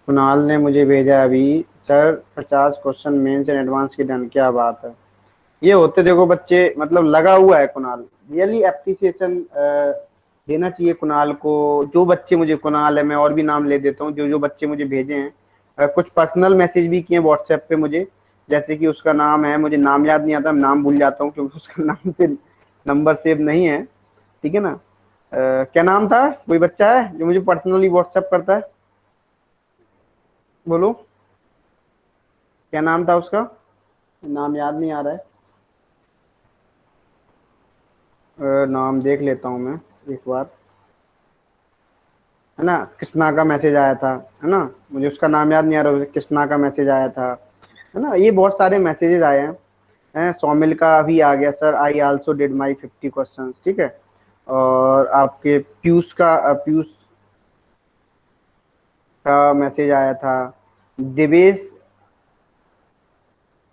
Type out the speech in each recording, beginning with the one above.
कुणाल ने मुझे भेजा अभी। Sir 50 question Mains and advance की डन, क्या बात है। ये होते देखो बच्चे, मतलब लगा हुआ है कुणाल। रियली एप्रिसिएशन देना चाहिए कुणाल को। जो बच्चे मुझे, कुणाल है, मैं और भी नाम ले देता हूँ, जो जो बच्चे मुझे भेजे हैं। कुछ पर्सनल मैसेज भी किए व्हाट्सएप पे मुझे। जैसे कि उसका नाम है, मुझे नाम याद नहीं आता, मैं नाम भूल जाता हूँ क्योंकि उसका नाम से नंबर सेव नहीं है। ठीक है ना। क्या नाम था, कोई बच्चा है जो मुझे पर्सनली व्हाट्सएप करता है? बोलो, क्या नाम था उसका? नाम याद नहीं आ रहा है। नाम देख लेता हूँ मैं एक बार। है ना, कृष्णा का मैसेज आया था। है ना, मुझे उसका नाम याद नहीं आ रहा, उसे कृष्णा का मैसेज आया था। है ना, ये बहुत सारे मैसेजेस आए हैं। सौमिल का भी आ गया, sir I also did my 50 question. ठीक है। और आपके पीयूष का, पीयूष का मैसेज आया था। दिवेश,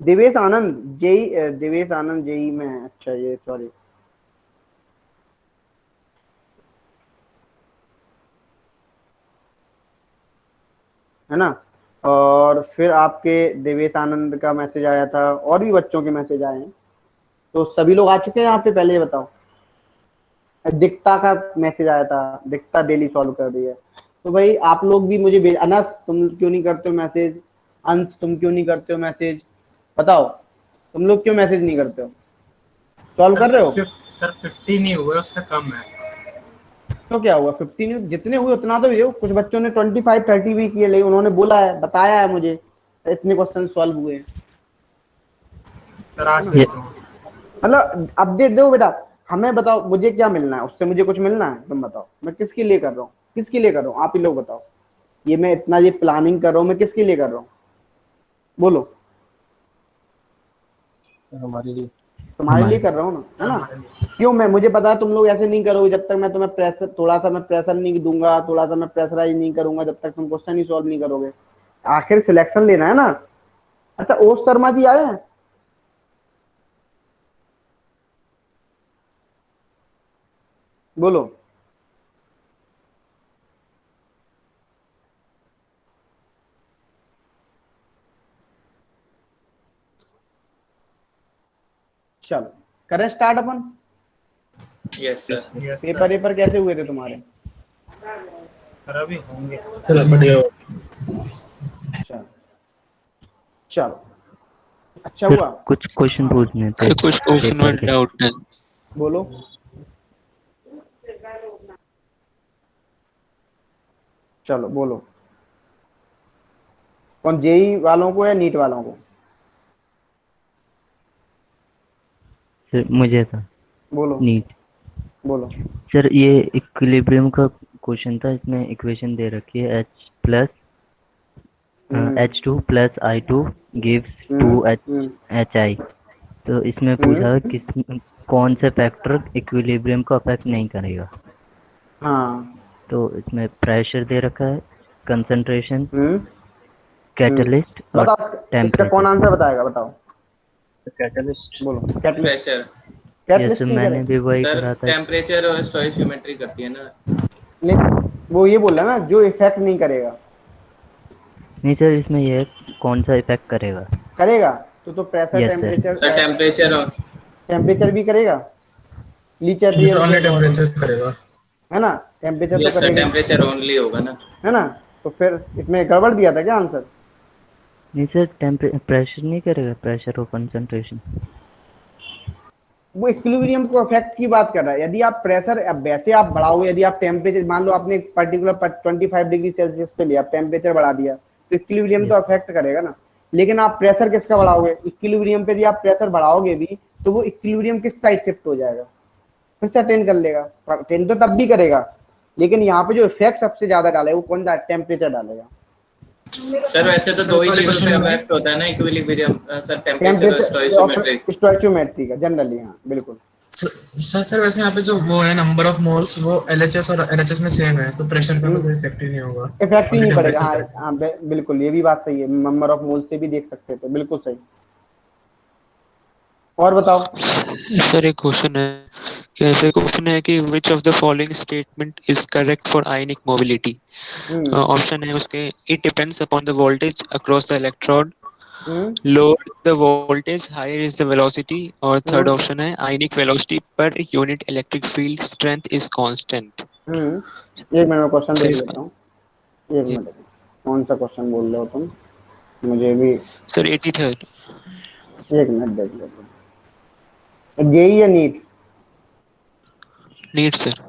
दिवेश आनंद जेई, दिवेश आनंद जेई में है। अच्छा, ये सॉरी। है ना। और फिर आपके देवेश आनंद का मैसेज आया था, और भी बच्चों के मैसेज आए हैं। तो सभी लोग आ चुके हैं यहाँ पे, पहले ये बताओ। दिक्ता का मैसेज आया था, दिक्ता डेली सॉल्व कर रही है। तो भाई आप लोग भी मुझे भेज, अनस तुम क्यों नहीं करते हो मैसेज? अंश तुम क्यों नहीं करते हो मैसेज? बताओ, तुम लोग क्यों मैसेज नहीं करते हो? सॉल्व कर रहे हो? सर 50 नहीं हुए, उससे कम है। तो क्या हुआ, 15 जितने हुए उतना तो ये, कुछ बच्चों ने 25-30 भी किए, लेकिन उन्होंने बोला है, बताया है मुझे इतने क्वेश्चन सॉल्व हुए हैं। सर आज है ना। भेजता हूँ। मतलब अपडेट दो बेटा। हमें बताओ, मुझे क्या मिलना है उससे? मुझे कुछ मिलना है? तुम बताओ, मैं किसके लिए कर रहा हूँ? किसके लिए कर रहा हूँ, आप ही लोग बताओ। ये मैं इतना ये प्लानिंग कर रहा हूँ, मैं किसके लिए कर रहा हूँ? बोलो। हमारे लिए। तुम्हारे लिए हमारे कर रहा हूँ ना, है सर ना। हमारे लिए। क्यों? मैं, मुझे पता है तुम लोग ऐसे नहीं करोगे जब तक मैं तुम्हें प्रेशर, थोड़ा सा मैं प्रेशर नहीं दूंगा, थोड़ा सा मैं प्रेशराइज नहीं करूंगा, जब तक तुम क्वेश्चन ही सॉल्व नहीं करोगे। आखिर सिलेक्शन लेना है ना। अच्छा, ओस शर्मा जी आए हैं? बोलो। चलो, करें स्टार्ट अपन। Yes sir. Yes paper sir. Paper कैसे हुए थे तुम्हारे? सर अभी होंगे। चलो बढ़िया। चलो। चलो, अच्छा सर हुआ। कुछ क्वेश्चन पूछने थे सर कुछ क्वेश्चन पेपर में के। डाउट है। बोलो। चलो बोलो। कौन, जेई वालों को या नीट वालों को? सर मुझे था बोलो। नीट। बोलो। सर ये इक्विलिब्रियम का क्वेश्चन था, इसमें इक्वेशन दे रखी है एच प्लस हम्म। H2 + I2 गिव्स हम्म। 2H हम्म। HI। तो इसमें पूछा है हम्म। किस कौन से फैक्टर इक्विलिब्रियम को अफेक्ट नहीं करेगा। हाँ। तो इसमें प्रेशर दे रखा है, कंसंट्रेशन, हम्म। हम्म। कैटलिस्ट और बताओ, इसका कौन टेम्परेचर। आंसर बताएगा, बताओ। कैटलिस्ट। बोलो, catalyst. Pressure. Yes sir, catalyst नहीं मैंने करेगा? भी वही सर करा था। टेम्परेचर और स्टोइशियोमेट्री करती है ना। नहीं, वो ये बोल रहा है ना, जो इफेक्ट नहीं करेगा। नहीं सर, इसमें ये है, कौन सा इफेक्ट करेगा। करेगा। तो pressure, yes sir. Temperature, sir temperature और टेम्परेचर भी करेगा। लीचर जैसे रिएक्शन ऑनली और, टेम्परेचर करेगा। है ना, टेम्परेचर तो यस सर करेगा ही। टेम्परेचर ओनली होगा ना। है ना। तो फिर इसमें गड़बड़ दिया था क्या आंसर? नहीं सर, प्रेशर नहीं करेगा, प्रेशर और कंसंट्रेशन। वो इक्विलिब्रियम को अफेक्ट की बात कर रहा है। यदि आप प्रेशर, अब वैसे आप बढ़ाओगे, यदि आप टेम्परेचर, मान लो आपने एक पर्टिकुलर 25 डिग्री सेल्सियस पे लिया, टेम्परेचर बढ़ा दिया, तो इक्विलिब्रियम तो यस। अफेक्ट करेगा ना। लेकिन आप प्रेशर किसका बढ़ाओगे? इक्विलिब्रियम पे यदि आप प्रेशर बढ़ाओगे भी, तो वो इक्विलिब्रियम किस साइड शिफ्ट हो जाएगा? फिर से अटेंड कर लेगा। अटेंड तो तब भी करेगा, लेकिन यहाँ पे जो इफेक्ट सबसे ज्यादा डालेगा वो कौन सा? टेम्परेचर डालेगा। सर वैसे तो सर दो इस ही वाले चीजों पे क्वेश्चन में अफेक्ट होता है ना इक्विलिब्रियम, सर टेम्परेचर और टेम्परेचर और स्टोइशियोमेट्री। स्टोइचियोमेट्री का जनरली, हाँ बिल्कुल। सर वैसे यहाँ पे जो वो है नंबर ऑफ मोल्स, वो एलएचएस और एलएचएस में सेम है, तो प्रेशर का तो कोई इफेक्ट ही नहीं होगा। इफेक्ट ही ओनली नहीं पड़ेगा, टेम्परेचर हाँ करेगा। हाँ, बिल्कुल, ये भी बात सही है, नंबर ऑफ मोल से भी देख सकते थे, बिल्कुल सही। और बताओ। सर एक क्वेश्चन है कि ऐसे क्वेश्चन है कि which of the following statement is correct for ionic mobility. Hmm option है उसके it depends upon the voltage across the electrode, hmm lower the voltage higher is the velocity, और third hmm option है ionic velocity per unit electric field strength is constant. एक minute में question sir देख इसका लेता हूँ। एक जी minute, कौन सा क्वेश्चन बोल रहे हो तुम? मुझे भी सर 83rd। एक मिनट देख लेता हूँ। जेई या नीट? NEET sir.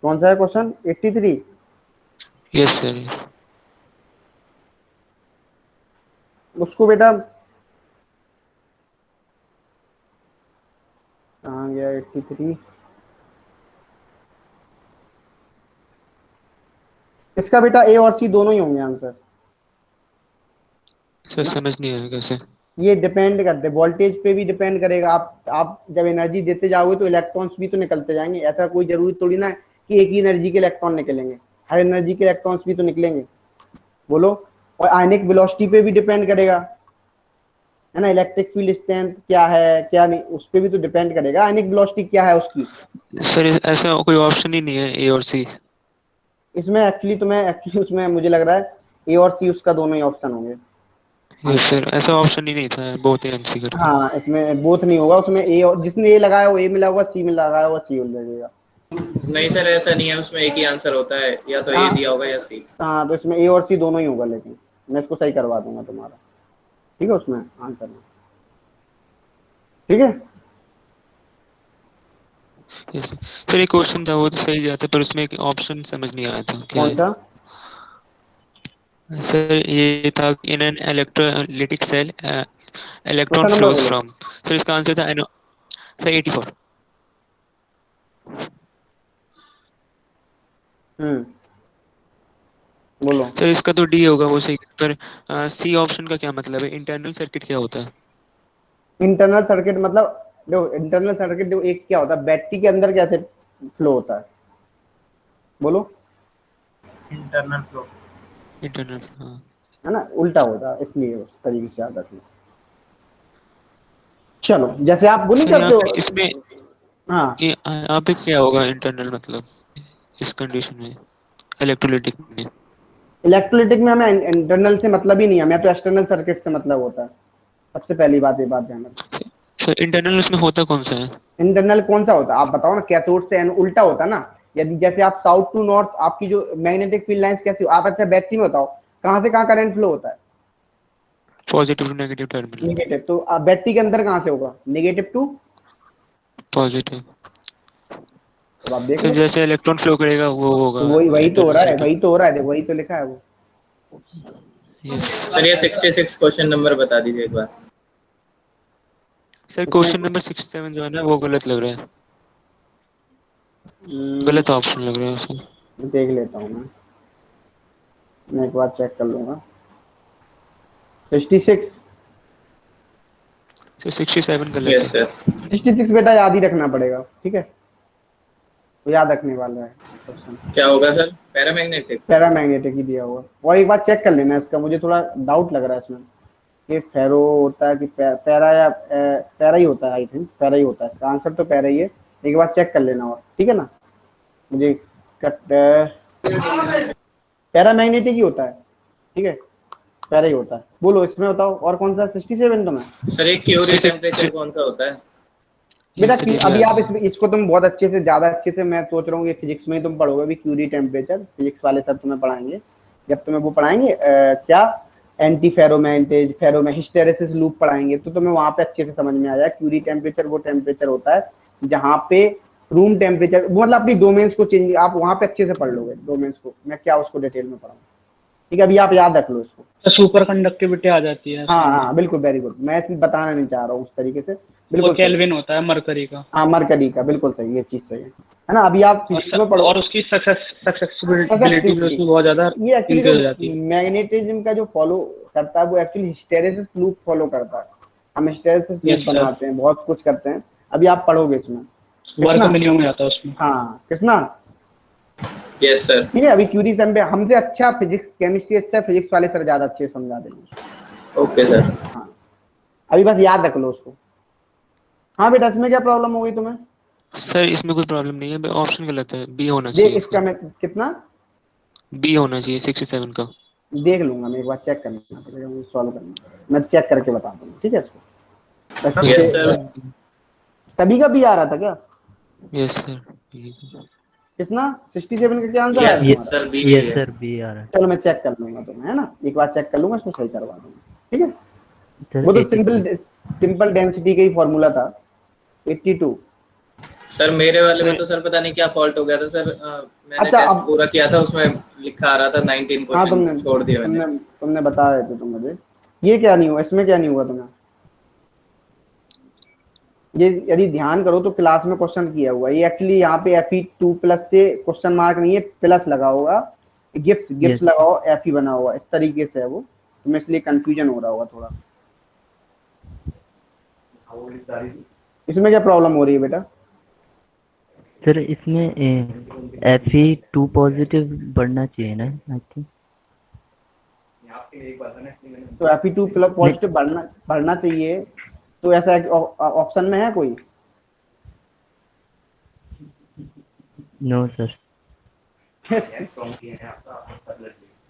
कौन सा है क्वेश्चन? 83? Yes sir. उसको बेटा कहाँ गया 83? इसका बेटा ए और सी दोनों ही होंगे आंसर। सर समझ नहीं आया कैसे। ये डिपेंड करते, वोल्टेज पे भी डिपेंड करेगा। आप जब एनर्जी देते जाओगे तो इलेक्ट्रॉन्स भी तो निकलते जाएंगे। ऐसा कोई जरूरी थोड़ी ना है कि एक ही एनर्जी के इलेक्ट्रॉन निकलेंगे, हर एनर्जी के इलेक्ट्रॉन्स भी तो निकलेंगे। बोलो। और आयनिक वेलोसिटी पे भी डिपेंड करेगा, है ना। इलेक्ट्रिक फील्ड स्ट्रेंथ क्या है क्या नहीं, उस पर भी तो डिपेंड करेगा। आयनिक वेलोसिटी क्या है उसकी। सर ऐसा कोई ऑप्शन ही नहीं है ए और सी। इसमें एक्चुअली उसमें मुझे लग रहा है ए और सी उसका दोनों ही ऑप्शन होंगे यस आंसर। सर, ऐसा ऑप्शन ही नहीं था, बहुत ही आंसर करके। हाँ, इसमें बोथ नहीं होगा। उसमें ए और जिसने ए लगाया वो ए मिला होगा, सी में लगाया हुआ सी मिल जाएगा। नहीं सर, ऐसा नहीं है, उसमें एक ही आंसर होता है, या तो ए हाँ दिया होगा या सी। हाँ, तो इसमें ए और सी दोनों ही होगा, लेकिन मैं इसको सही करवा दूंगा तुम्हारा। ठीक है, उसमें आंसर में। ठीक है। Yes sir. सर एक क्वेश्चन था वो तो सही गया था, पर उसमें एक ऑप्शन समझ नहीं आया था क्या कौन है। सा? सर ये था in an electrolytic cell question electron number flows बोलो। फ्रॉम। सर इसका आंसर था सर 84। बोलो। सर इसका तो डी होगा वो सही, पर सी ऑप्शन का क्या मतलब है, इंटरनल सर्किट क्या होता है। इंटरनल सर्किट मतलब, देखो इंटरनल सर्किट देखो, एक क्या होता है, बैटरी के अंदर कैसे फ्लो होता है? बोलो। Internal flow. इंटरनल हाँ। है ना, उल्टा होता है, इसलिए उस तरीके से याद रखना। चलो, जैसे आप वो नहीं सर यहाँ करते पे हो। इसमें हाँ, यहाँ पे क्या होगा इंटरनल मतलब इस कंडीशन में, इलेक्ट्रोलिटिक में। इलेक्ट्रोलिटिक में हमें इंटरनल से मतलब ही नहीं है, हमें तो एक्सटर्नल सर्किट से मतलब होता है। सबसे पहली बात, ये बात ध्यान रखो। सर इंटरनल उसमें होता कौन सा है। इंटरनल कौन सा होता है आप बताओ ना। कैथोड से उल्टा होता है ना। यदि जैसे आप साउथ टू नॉर्थ, आपकी जो मैग्नेटिक फील्ड लाइंस कैसी हो आप, अच्छा बैटरी में बताओ कहाँ से कहाँ करंट फ्लो होता है? Positive to negative terminal. Negative. तो बैटरी के अंदर कहाँ से होगा? Negative to. पॉजिटिव। अब आप देख सर लो। जैसे इलेक्ट्रॉन फ्लो करेगा वो तो होगा वही वही तो हो इंटरनल रहा है, सर्किट। वही तो हो रहा है, देखो वही तो लिखा है वो। यस। सर ये 66 क्वेश्चन नंबर बता दीजिए एक बार। सर इसमें क्वेश्चन नंबर 67 जो है ना वो गलत लग रहा है, हम्म, गलत ऑप्शन लग रहा है उसमें। देख लेता हूँ मैं एक बार चेक कर लूंगा। 66? सर 67 गलत यस है। सर। 66 बेटा याद ही रखना पड़ेगा, ठीक है। तो याद रखने वाला है क्वेश्चन। क्या होगा सर? पैरामैग्नेटिक। पैरामैग्नेटिक ही दिया हुआ। और एक बार चेक कर लेना इसका, मुझे थोड़ा डाउट लग रहा है इसमें कि फेरो होता है कि पैरा, या पैरा ही होता है। आई थिंक पैरा ही होता है, इसका आंसर तो पैरा ही है। एक बार चेक कर लेना, और ठीक है ना। मुझे पैरामैग्नेटिक ही होता है, ठीक है। पैरा ही होता है। बोलो इसमें बताओ और कौन सा 67 तो में? सर एक क्यूरी सर टेम्परेचर कौन सा होता है? बेटा सर क्यों ये भी अभी याद आप है। इसको तुम बहुत अच्छे से, ज्यादा अच्छे से, मैं सोच रहा हूँ कि फिजिक्स में ही तुम पढ़ोगे अभी। क्यूरी टेम्परेचर फिजिक्स वाले सर तुम्हें पढ़ाएंगे, जब तुम्हें वो पढ़ाएंगे क्या, एंटी फेरोमैग्नेटिज हिस्टेरेसिस लूप पढ़ाएंगे, तो तुम्हें वहां पे अच्छे से समझ में आ जाए। क्यूरी टेम्परेचर वो टेम्परेचर होता है जहाँ पे रूम टेम्परेचर, मतलब अपनी डोमेन्स को चेंज, आप वहां पे अच्छे से पढ़ लोगे डोमेन्स को। मैं क्या उसको डिटेल में पढ़ाऊँ, ठीक है। अभी आप याद रख लो इसको। सुपर कंडक्टिविटी आ जाती है हाँ सामने। हाँ बिल्कुल, वेरी गुड। मैं इसमें बताना नहीं चाह रहा हूँ उस तरीके से। वो बिल्कुल सही। केल्विन होता है मरकरी का। हाँ, मरकरी का, बिल्कुल सही, ये चीज सही है ना। अभी आप फिजिक्स में पढ़ो। और उसकी सक्सेसिबिलिटी भी उसमें बहुत ज्यादा ये एक्चुअली जो इंक्रीज हो जाती है। मैग्नेटिज्म का जो फॉलो करता है वो एक्चुअली हिस्टेरेसिस लूप फॉलो करता है। हम हिस्टेरेसिस लूप यस सर, बनाते हैं, बहुत कुछ करते हैं। अभी आप पढ़ोगे इसमें। वर्क कृष्णा, मिलियन में आता है उसमें। हाँ कृष्णा, यस सर। ठीक है, अभी क्यूरी सम पे हमसे अच्छा फिजिक्स केमिस्ट्री अच्छा, फिजिक्स वाले सर ज्यादा अच्छे समझा देंगे। Okay sir. हाँ, अभी बस याद रख लो उसको। हाँ बेटा, इसमें क्या प्रॉब्लम हो गई तुम्हें? सर इसमें कोई प्रॉब्लम नहीं है, ऑप्शन गलत है, बी होना देख चाहिए इसका इसका। मैं कितना बी होना चाहिए 67 का। देख लूंगा मैं, एक बार चेक करना पड़ेगा, मुझे सॉल्व करना, मैं चेक करके बता दूंगा। ठीक है इसको बस यस इससे- सर। तभी का भी आ रहा था क्या? Yes sir. कितना 67 का क्या आंसर आया यस तुम्हारा? सर, बी यस है। सर बी आ रहा है चलो मैं चेक कर लूंगा तुम्हें, है ना, एक बार चेक कर लूंगा, इसको सही करवा दूंगा। ठीक है, सर। वो तो 82 सिंपल डेंसिटी का ही फॉर्मूला था। 82। सर मेरे वाले में सर तो सर पता नहीं क्या फॉल्ट हो गया था सर, मैंने अच्छा, टेस्ट अब पूरा किया था, उसमें लिखा आ रहा था 19 हाँ, क्वेश्चन छोड़ दिया मैंने। तुमने बता रहे थे तुम मुझे। ये क्या नहीं हुआ, इसमें क्या नहीं हुआ तुम्हें? ये यदि ध्यान करो तो क्लास में क्वेश्चन किया हुआ है। ये एक्चुअली यहाँ पे Fe2 प्लस से क्वेश्चन मार्क नहीं है, प्लस लगा होगा, गिफ्ट Yes. लगाओ, Fe बना हुआ इस तरीके से है वो, तुम्हें इसलिए कंफ्यूजन हो रहा होगा थोड़ा। इसमें क्या प्रॉब्लम हो रही है बेटा? सर इसमें Fe2 पॉजिटिव बढ़ना चाहिए ना, आई थिंक। तो Fe2 प्लस पॉजिटिव बढ़ना चाहिए, तो ऐसा ऑप्शन में है कोई? No sir.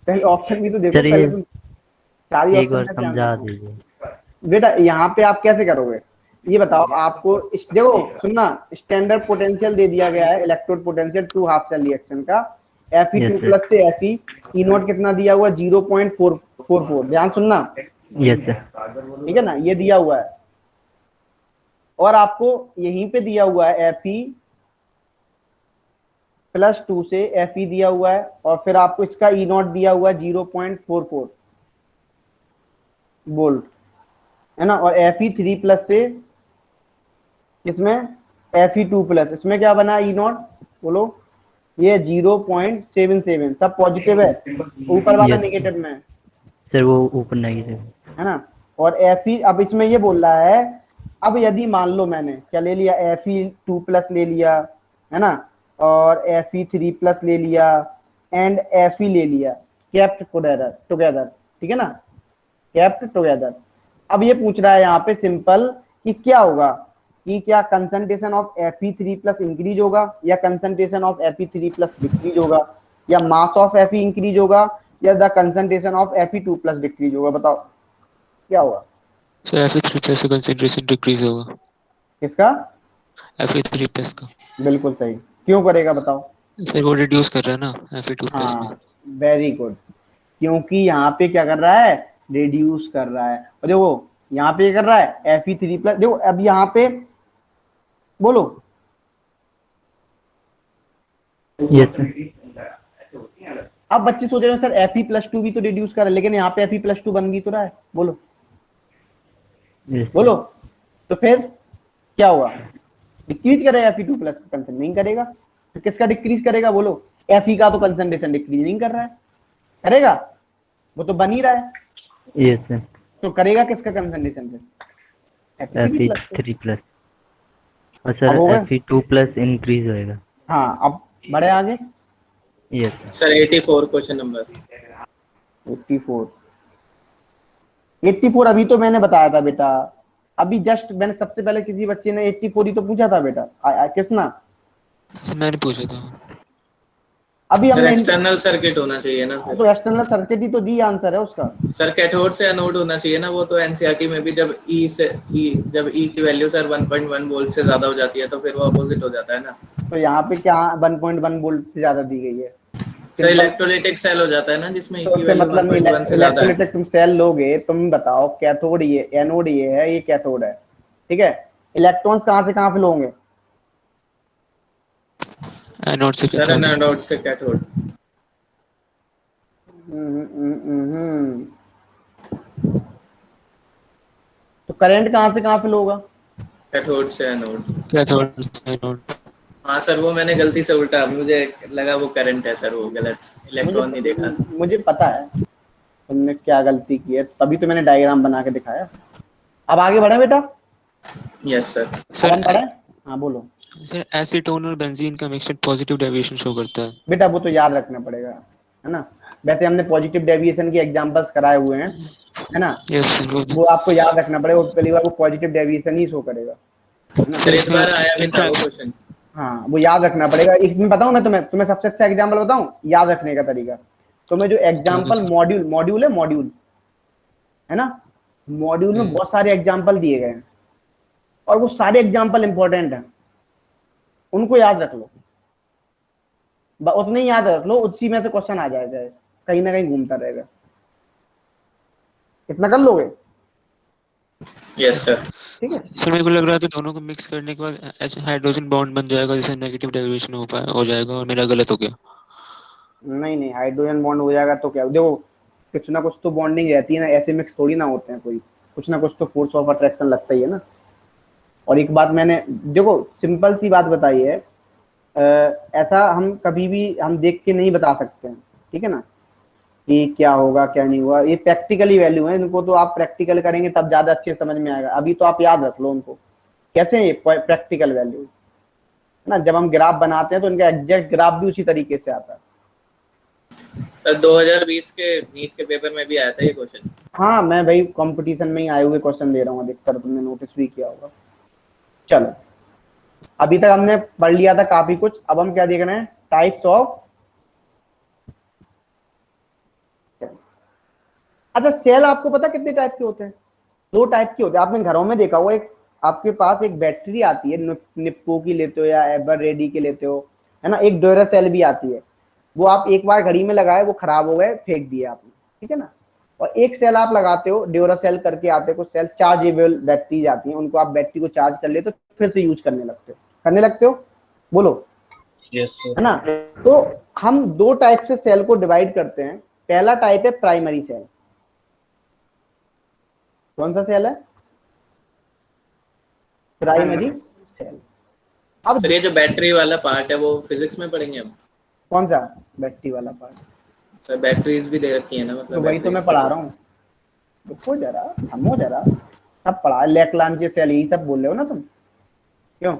पहले ऑप्शन भी तो देखो, सर, ये पहले तुम सारी एक बार ऑप्शन का ध्यान समझा रखो। दीजिए। बेटा यहाँ पे आप कैसे करोगे ये बताओ आपको। देखो सुनना, स्टैंडर्ड पोटेंशियल दे दिया गया है, electrode potential 2 half cell reaction का, Fe2 Yes, sir. प्लस से Fe, ई नोट कितना दिया हुआ 0.444। ध्यान सुनना, यस सर। ठीक है ना, ये दिया हुआ है। और आपको यहीं पे दिया हुआ है Fe प्लस 2 से Fe दिया हुआ है, और फिर आपको इसका ई नोट दिया हुआ है 0.44 वोल्ट, है ना। और Fe3 प्लस से इसमें Fe2 प्लस, इसमें क्या बना ई नॉट बोलो? ये 0.77, सब पॉजिटिव है, ऊपर वाला Yes. नेगेटिव में है, सर वो ऊपर नेगेटिव। है ना। और Fe अब इसमें ये बोल रहा है, अब यदि मान लो मैंने क्या ले लिया, Fe2 प्लस ले लिया, है ना, और Fe3 प्लस ले लिया एंड Fe ले लिया, केप्ट टुगेदर, ठीक है ना, केप्ट टुगेदर। अब ये पूछ रहा है यहाँ पे सिंपल कि क्या होगा, कि क्या concentration of Fe3 plus increase होगा, या concentration of Fe3 plus decrease होगा, या मास ऑफ Fe इंक्रीज होगा, या the concentration of Fe2 plus decrease होगा? बताओ क्या होगा? सर Fe3 प्लस का कंसंट्रेशन डिक्रीज होगा। किसका? Fe3 प्लस का। बिल्कुल सही। क्यों करेगा बताओ? सर वो रिड्यूस कर रहा है ना Fe2 प्लस में। हाँ, वेरी गुड, क्योंकि यहाँ पे क्या कर रहा है, रिड्यूस कर रहा है। और देखो यहाँ पे कर रहा है Fe3 प्लस, देखो अब यहाँ पे बोलो। Yes sir. अब बच्चे सोच रहे हैं सर Fe प्लस 2 भी तो रिड्यूस कर रहा है, लेकिन यहाँ पे Fe प्लस 2 बन भी तो रहा है, बोलो यस बोलो। तो फिर क्या हुआ, डिक्रीज करेगा Fe2 प्लस का कंसंट्रेशन? नहीं करेगा। तो किसका डिक्रीज करेगा बोलो? Fe का तो कंसंट्रेशन डिक्रीज नहीं कर रहा है, करेगा? वो तो बन ही रहा है, यस सर। तो करेगा किसका कंसंट्रेशन फिर? Fe3 plus. और अब सर होगा? Fe2 प्लस इंक्रीज होएगा। हाँ, अब बढ़े आगे। Yes sir. Sir 84 question number. 84 अभी तो मैंने बताया था बेटा, अभी जस्ट मैंने सबसे पहले किसी बच्चे ने 84 ही तो पूछा था बेटा, किसना? सर मैंने पूछा था। अभी सर हमने एक्सटर्नल सर्किट होना चाहिए ना फिर। तो एक्सटर्नल सर्किट ही तो दी आंसर है उसका। सर कैथोड से एनोड होना चाहिए ना, वो तो एनसीईआरटी में भी जब E की वैल्यू सर 1.1 वोल्ट से ज्यादा हो जाती है तो फिर वो अपोजिट हो जाता है ना। तो यहाँ पे क्या 1.1 वोल्ट से ज्यादा दी गई है? सर इलेक्ट्रोलाइटिक सेल हो जाता है ना, जिसमें E तो की उससे वैल्यू मतलब 1.1 से ज्यादा है। इलेक्ट्रोलाइटिक तुम सेल लोगे, तुम बताओ कैथोड ये, एनोड ये है, ये कैथोड है, ठीक है। इलेक्ट्रॉन्स कहाँ से कहाँ पे लोगे? एनोड से सर कैथोड। एनोड से कैथोड। तो करंट कहाँ से कहाँ पे लोगा? कैथोड से एनोड। कैथोड से एनोड। हाँ सर, वो मैंने गलती से उल्टा, मुझे लगा वो करंट है सर, वो गलत, इलेक्ट्रॉन नहीं देखा। मुझे पता है तुमने क्या गलती की है, तभी तो मैंने डायग्राम बना के दिखाया। अब आगे बढ़े बेटा? Yes sir. अब हम बढ़े? हाँ बोलो सर एसीटोन और बेंजीन का मिक्सचर पॉजिटिव डेविएशन शो करता है। बेटा, वो तो याद रखना पड़ेगा, है ना। वैसे हमने पॉजिटिव डेविएशन के एग्जांपल्स कराए हुए हैं, है ना। यस सर वो आपको याद रखना पड़ेगा, वो पहली बार वो पॉजिटिव डेविएशन ही शो करेगा, है ना। सर इस बार आया भी था वो इनफैक्ट क्वेश्चन। हाँ वो याद रखना पड़ेगा। एक दिन बताऊं मैं तुम्हें सबसे अच्छा एग्जाम्पल बताऊं याद रखने का तरीका। तुम्हें जो एग्जाम्पल मॉड्यूल है ना, मॉड्यूल में बहुत सारे एग्जाम्पल दिए गए हैं और वो सारे एग्जाम्पल इंपॉर्टेंट हैं, उनको याद रख लो, उतने ही याद रख लो, उसी में से क्वेश्चन आ जाएगा, कहीं ना कहीं घूमता रहेगा। इतना कर लोगे? Yes sir. ठीक है। सर मेरे को लग रहा था दोनों को मिक्स करने के बाद ऐसे हाइड्रोजन बॉन्ड बन जाएगा जिससे नेगेटिव डेविएशन हो जाएगा, और मेरा गलत हो गया। नहीं नहीं, हाइड्रोजन बॉन्ड हो जाएगा तो क्या, देखो कुछ ना कुछ तो बॉन्डिंग रहती है ना, ऐसे मिक्स थोड़ी ना होते हैं, कोई कुछ ना कुछ तो फोर्स ऑफ अट्रैक्शन लगता ही है ना। और एक बात मैंने देखो सिंपल सी बात बताई है, ऐसा हम कभी भी हम देख के नहीं बता सकते हैं, ठीक है ना, कि क्या होगा क्या नहीं होगा। ये प्रैक्टिकली वैल्यू है, इनको तो आप प्रैक्टिकल करेंगे तब ज्यादा अच्छे समझ में आएगा। अभी तो आप याद रख लो उनको, कैसे है ये प्रैक्टिकल वैल्यू, है ना। जब हम ग्राफ बनाते हैं तो इनका एग्जैक्ट ग्राफ भी उसी तरीके से आता है। सर 2020 के नीट के पेपर में भी आया था ये क्वेश्चन। हाँ मैं भाई कंपटीशन में ही आए हुए क्वेश्चन दे रहा हूँ, अधिकतर तुमने नोटिस भी किया होगा। चलो अभी तक हमने पढ़ लिया था काफी कुछ, अब हम क्या देख रहे हैं, टाइप्स ऑफ। अच्छा सेल आपको पता कितने टाइप के होते हैं? 2 टाइप के होते हैं। आपने घरों में देखा होगा, एक आपके पास एक बैटरी आती है, निप्पो की लेते हो या एवर रेडी के लेते हो, है ना। एक ड्यूरासेल भी आती है, वो आप एक बार घड़ी में लगाए, वो खराब हो गए, फेंक दिए आपने, ठीक है ना। और एक सेल आप लगाते हो, ड्यूरासेल करके आते हैं कुछ सेल, चार्जेबल बैटरीज आती हैं, उनको आप बैटरी को चार्ज कर लेते हो तो फिर से यूज करने लगते हो, बोलो यस सर। है ना। तो हम 2 टाइप से सेल को डिवाइड करते हैं। पहला टाइप है प्राइमरी सेल। कौन सा सेल है? Primary cell. अब सर ये जो बैटरी वाला पार्ट है वो फिजिक्स में पढ़ेंगे हम? कौन सा बैटरी वाला पार्ट? सर बैटरीज भी दे रखी है ना, मतलब तो वही तो मैं batteries पढ़ा का रहा हूँ, रुको जरा, थमो जरा। सब पढ़ा, लेक्लांचे सेल यही सब बोल रहे हो ना तुम, क्यों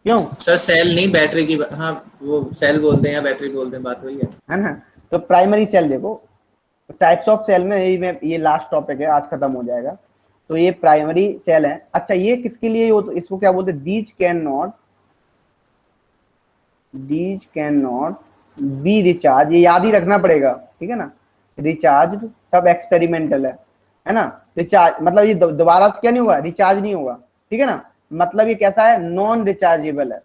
क्यों? सर सेल नहीं बैटरी की, हाँ वो सेल बोलते हैं या बैटरी बोलते हैं, बात वही है ना। तो प्राइमरी सेल देखो, टाइप्स ऑफ सेल में ये लास्ट टॉपिक है, आज खत्म हो जाएगा। तो ये प्राइमरी सेल है। अच्छा ये किसके लिए हो, तो इसको क्या बोलते हैं, these can not B recharge, ये याद ही रखना पड़ेगा, ठीक है ना। रिचार्ज सब एक्सपेरिमेंटल है ना। रिचार्ज मतलब ये दोबारा क्या नहीं होगा, रिचार्ज नहीं होगा, ठीक है ना। मतलब ये कैसा है, नॉन रिचार्जेबल है।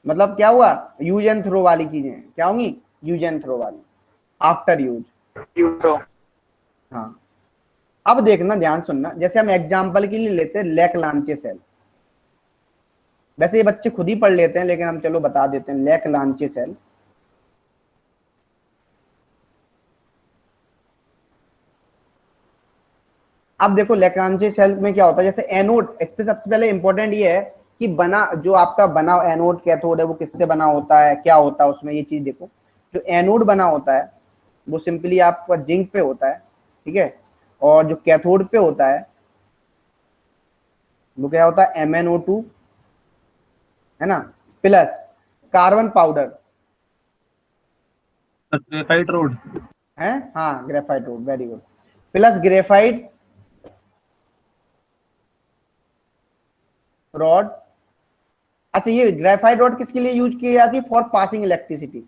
मतलब क्या हुआ, यूज एंड थ्रो वाली चीजें क्या होंगी, यूज एंड थ्रो वाली, आफ्टर यूज। हाँ अब देखना, ध्यान सुनना, जैसे हम एग्जांपल के लिए लेते हैं लेक्लांचे सेल। वैसे ये बच्चे खुद ही पढ़ लेते हैं, लेकिन हम चलो बता देते हैं, लेक्लांचे सेल। अब देखो लेक्लांचे सेल में क्या होता है, जैसे एनोड, इससे सबसे पहले इंपॉर्टेंट ये है कि जो आपका बना एनोड कैथोड है वो किससे बना होता है, क्या होता है उसमें, ये चीज देखो। जो एनोड बना होता है वो सिंपली आपका जिंक पे होता है, ठीक है। और जो कैथोड पे होता है वो क्या होता है, MnO2, है ना, plus carbon powder graphite road. है, हाँ graphite road, very good, plus graphite rod. अच्छा ये ग्रेफाइट रॉड किसके लिए यूज की जाती है, for passing electricity,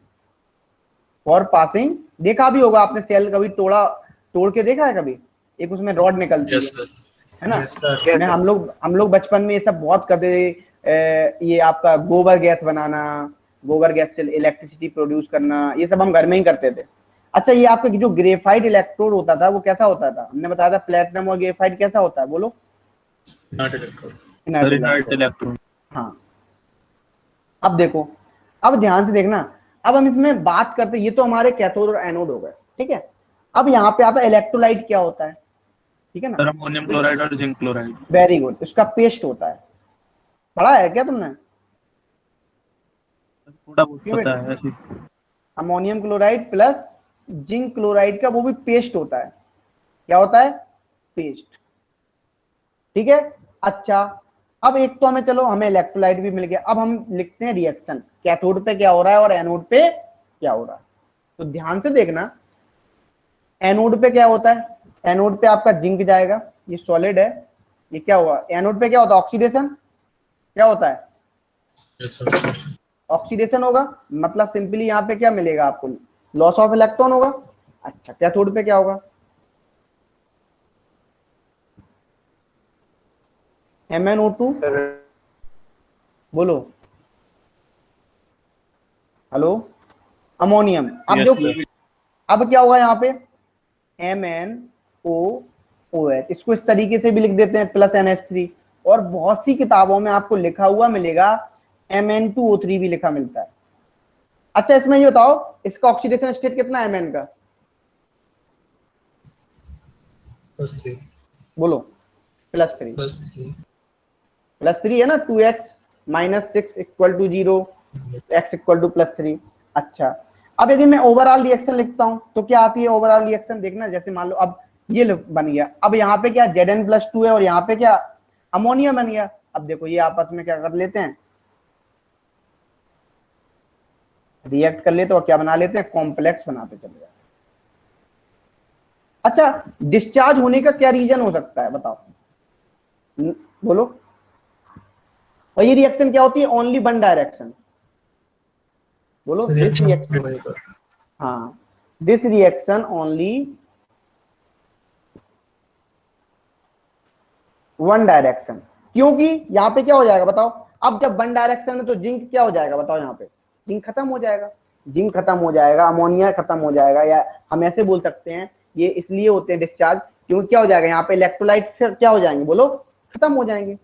for passing. देखा भी होगा आपने सेल कभी तोड़ के देखा है कभी, एक उसमें रॉड निकलती है ना। मैं हम लोग बचपन में ये सब बहुत करते थे, ये आपका गोबर गैस बनाना, गोबर गैस से इलेक्ट्रिसिटी प्रोड्यूस करना, ये सब हम घर में ही करते थे। अच्छा ये आपका जो ग्रेफाइट इलेक्ट्रोड होता था वो कैसा होता था, हमने बताया था प्लेटिनम और ग्रेफाइट कैसा होता है, बोलो। Inert electrode. हाँ अब देखो, अब ध्यान से देखना, अब हम इसमें बात करते, ये तो हमारे कैथोड और एनोड हो गए, ठीक है। अब यहाँ पे आता है इलेक्ट्रोलाइट क्या होता है, ठीक है ना, अमोनियम क्लोराइड और जिंक क्लोराइड। वेरी गुड, इसका पेस्ट होता है, पढ़ा है क्या तुमने? थोड़ा बहुत पता है ऐसे। Ammonium chloride plus zinc chloride का वो भी पेस्ट होता है, क्या होता है, पेस्ट। ठीक है। अच्छा, अब एक तो हमें इलेक्ट्रोलाइट भी मिल गया। अब हम लिखते हैं रिएक्शन, कैथोड पे क्या हो रहा है और एनोड पे क्या हो रहा है। तो ध्यान से देखना, एनोड पे क्या होता है, एनोड पे आपका जिंक जाएगा, ये सॉलिड है, ये क्या हुआ, एनोड पे क्या होता है, ऑक्सीडेशन, क्या होता है, यस सर। ऑक्सीडेशन होगा। मतलब सिंपली यहाँ पे क्या मिलेगा आपको, लॉस ऑफ इलेक्ट्रॉन होगा। अच्छा, कैथोड पे क्या होगा, MnO2, बोलो, हेलो, अमोनियम। अब Yes, जो sir. अब क्या होगा यहाँ पे, MnOOH, इसको इस तरीके से भी लिख देते हैं प्लस NH3, और बहुत सी किताबों में आपको लिखा हुआ मिलेगा Mn2O3 भी लिखा मिलता है। अच्छा, इसमें ये बताओ इसका ऑक्सीडेशन स्टेट कितना है Mn का, +3 बोलो, +3, +3 +3 है ना, 2x - 6 = 0, x = +3। अच्छा, अब यदि मैं ओवरऑल रिएक्शन लिखता हूं तो क्या आती है ओवरऑल रिएक्शन, देखना, जैसे मान लो अब ये बन गया, अब यहाँ पे क्या Zn+2 है और यहाँ पे क्या अमोनिया बन गया। अब देखो ये आपस में क्या कर लेते हैं, रिएक्ट कर लेते हैं और क्या बना लेते हैं, कॉम्प्लेक्स बनाते चले जाते हैं। अच्छा, डिस्चार्ज होने का क्या रीजन हो सकता है बताओ, बोलो। और ये रिएक्शन क्या होती है, ओनली वन डायरेक्शन, बोलो, दिस रिएक्शन, हाँ, this reaction only one direction. क्योंकि यहाँ पे क्या हो जाएगा बताओ, अब जब वन डायरेक्शन में तो जिंक क्या हो जाएगा बताओ, यहाँ पे जिंक खत्म हो जाएगा, जिंक खत्म हो जाएगा, अमोनिया खत्म हो जाएगा, या हम ऐसे बोल सकते हैं ये इसलिए होते हैं डिस्चार्ज क्योंकि क्या हो जाएगा, यहाँ पे इलेक्ट्रोलाइट से क्या हो जाएंगे, बोलो, खत्म हो जाएंगे।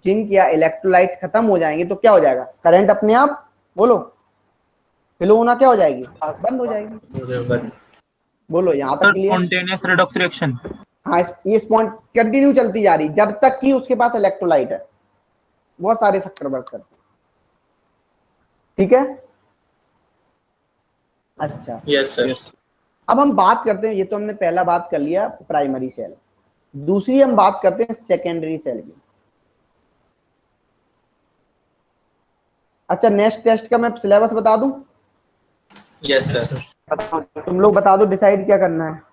जिंक या इलेक्ट्रोलाइट खत्म हो जाएंगे तो क्या हो जाएगा, करंट अपने आप, बोलो, फ्लो होना क्या हो जाएगी, बंद हो जाएगी। बोलो, यहाँ तक क्लियर। Spontaneous redox reaction. हाँ, ये स्पॉन्ट कंटिन्यू चलती जा रही जब तक कि उसके पास इलेक्ट्रोलाइट है, बहुत सारे फैक्टर वर्क करते हैं। ठीक है। अच्छा, यस सर। अब हम बात करते हैं, ये तो हमने पहला बात कर लिया प्राइमरी सेल, दूसरी हम बात करते हैं सेकेंडरी सेल की। अच्छा, नेक्स्ट टेस्ट का मैं सिलेबस बता दूं, यस सर। तुम लोग बता दो डिसाइड क्या करना है।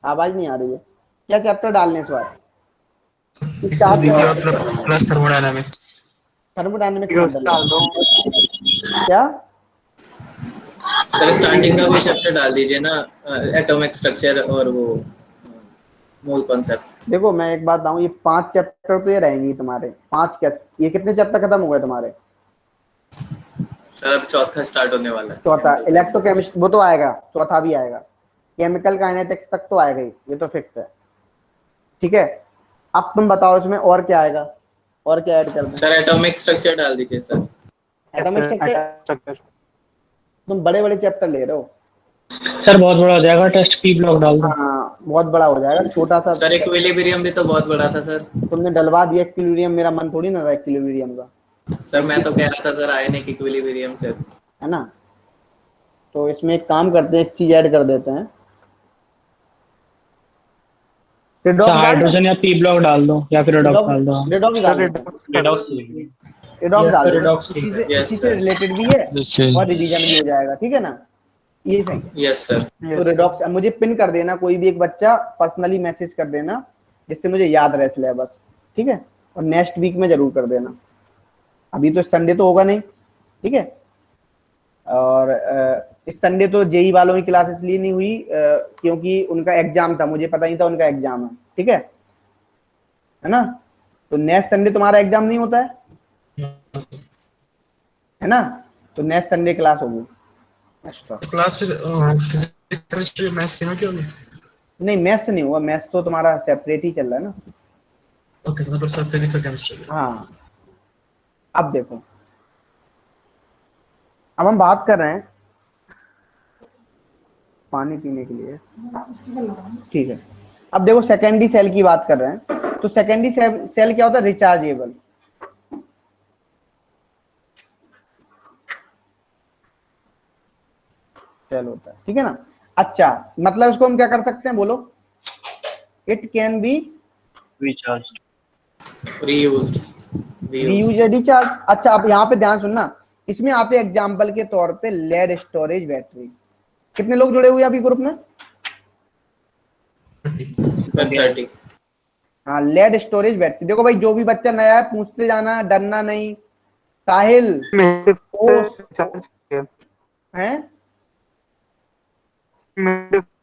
आवाज नहीं आ रही है, क्या चैप्टर डालने इस बार, प्लस थर्मोडायनामिक्स। थर्मोडायनेमिक्स क्या, सर स्टार्टिंग का कोई चैप्टर डाल दीजिए ना, एटॉमिक स्ट्रक्चर और वो मोल कॉन्सेप्ट। देखो मैं एक बात बताऊं, ये 5 चैप्टर तो ये रहेंगी तुम्हारे, 5 क्या, ये कितने चैप्टर खत्म हो गए तुम्हारे, सर अब चौथा स्टार्ट होने वाला है। चौथा इलेक्ट्रोकेमिस्ट्री, वो तो आएगा, चौथा भी आएगा, केमिकल काइनेटिक्स तक तो आएगा ही, ये तो फिक्स है। ठीक है, अब तुम बताओ इसमें और क्या आएगा, और क्या ऐड कर दें। सर एटॉमिक स्ट्रक्चर डाल दीजिए सर। एटॉमिक स्ट्रक्चर, तुम बड़े बड़े चैप्टर ले रहे हो सर, बहुत बड़ा हो जाएगा टेस्ट, पी ब्लॉक डाल दो। हाँ, बहुत बड़ा हो जाएगा, छोटा सा सर इक्विलिब्रियम भी तो बहुत बड़ा था सर। तुमने डलवा दिया इक्विलिब्रियम, मेरा मन थोड़ी ना था इक्विलिब्रियम का, सर मैं तो कह रहा था सर आयनिक इक्विलिब्रियम से, है ना। तो इसमें एक काम करते हैं, एक चीज ऐड कर देते हैं, रिडॉक्स हाइड्रोजन या पी ब्लॉक डाल दो या फिर रिडॉक्स डाल दो। रिडॉक्स डाल Redox. रिडॉक्स डाल दो, redox इसी ठीक से है। Yes, इसी से sir. रिलेटेड भी है और रिवीजन भी हो जाएगा। ठीक है ना, ये सही है। Yes sir. तो रिडॉक्स मुझे पिन कर देना, कोई भी एक बच्चा पर्सनली मैसेज कर देना जिससे मुझे याद रहे सिलेबस। ठीक है, और नेक्स्ट वीक में जरूर कर देना, अभी तो संडे तो होगा नहीं। ठीक है, और इस संडे तो जेई वालों की क्लास इसलिए नहीं हुई क्योंकि उनका एग्जाम था, मुझे पता नहीं था उनका एग्जाम है। ठीक है ना, तो नेक्स्ट संडे तुम्हारा एग्जाम नहीं होता है ना, तो नेक्स्ट संडे क्लास होगी। अच्छा, क्लास फिजिक्स केमिस्ट्री मैथ्स तीनों की होगी। नहीं मैथ्स नहीं हुआ, मैथ्स तो तुम्हारा सेपरेट ही चल रहा है ना। ओके सर, मतलब सब फिजिक्स और केमिस्ट्री। हाँ, अब देखो, अब हम बात कर रहे हैं पानी पीने के लिए। ठीक है, अब देखो सेकेंडरी सेल की बात कर रहे हैं, तो सेकेंडरी सेल क्या होता है, रिचार्जेबल। सेल होता है, ठीक है ना। अच्छा, मतलब इसको हम क्या कर सकते हैं, बोलो, it can be recharge. Reused, reuse या रिचार्ज। अच्छा, अब यहाँ पे ध्यान सुनना, इसमें आप एग्जाम्पल के तौर पे लेड स्टोरेज बैटरी, कितने लोग जुड़े हुए हैं अभी ग्रुप में? 30। हाँ, लेड स्टोरेज बैटरी। देखो भाई, जो भी बच्चा नया है पूछते जाना, डरना नहीं। साहिल ओ है,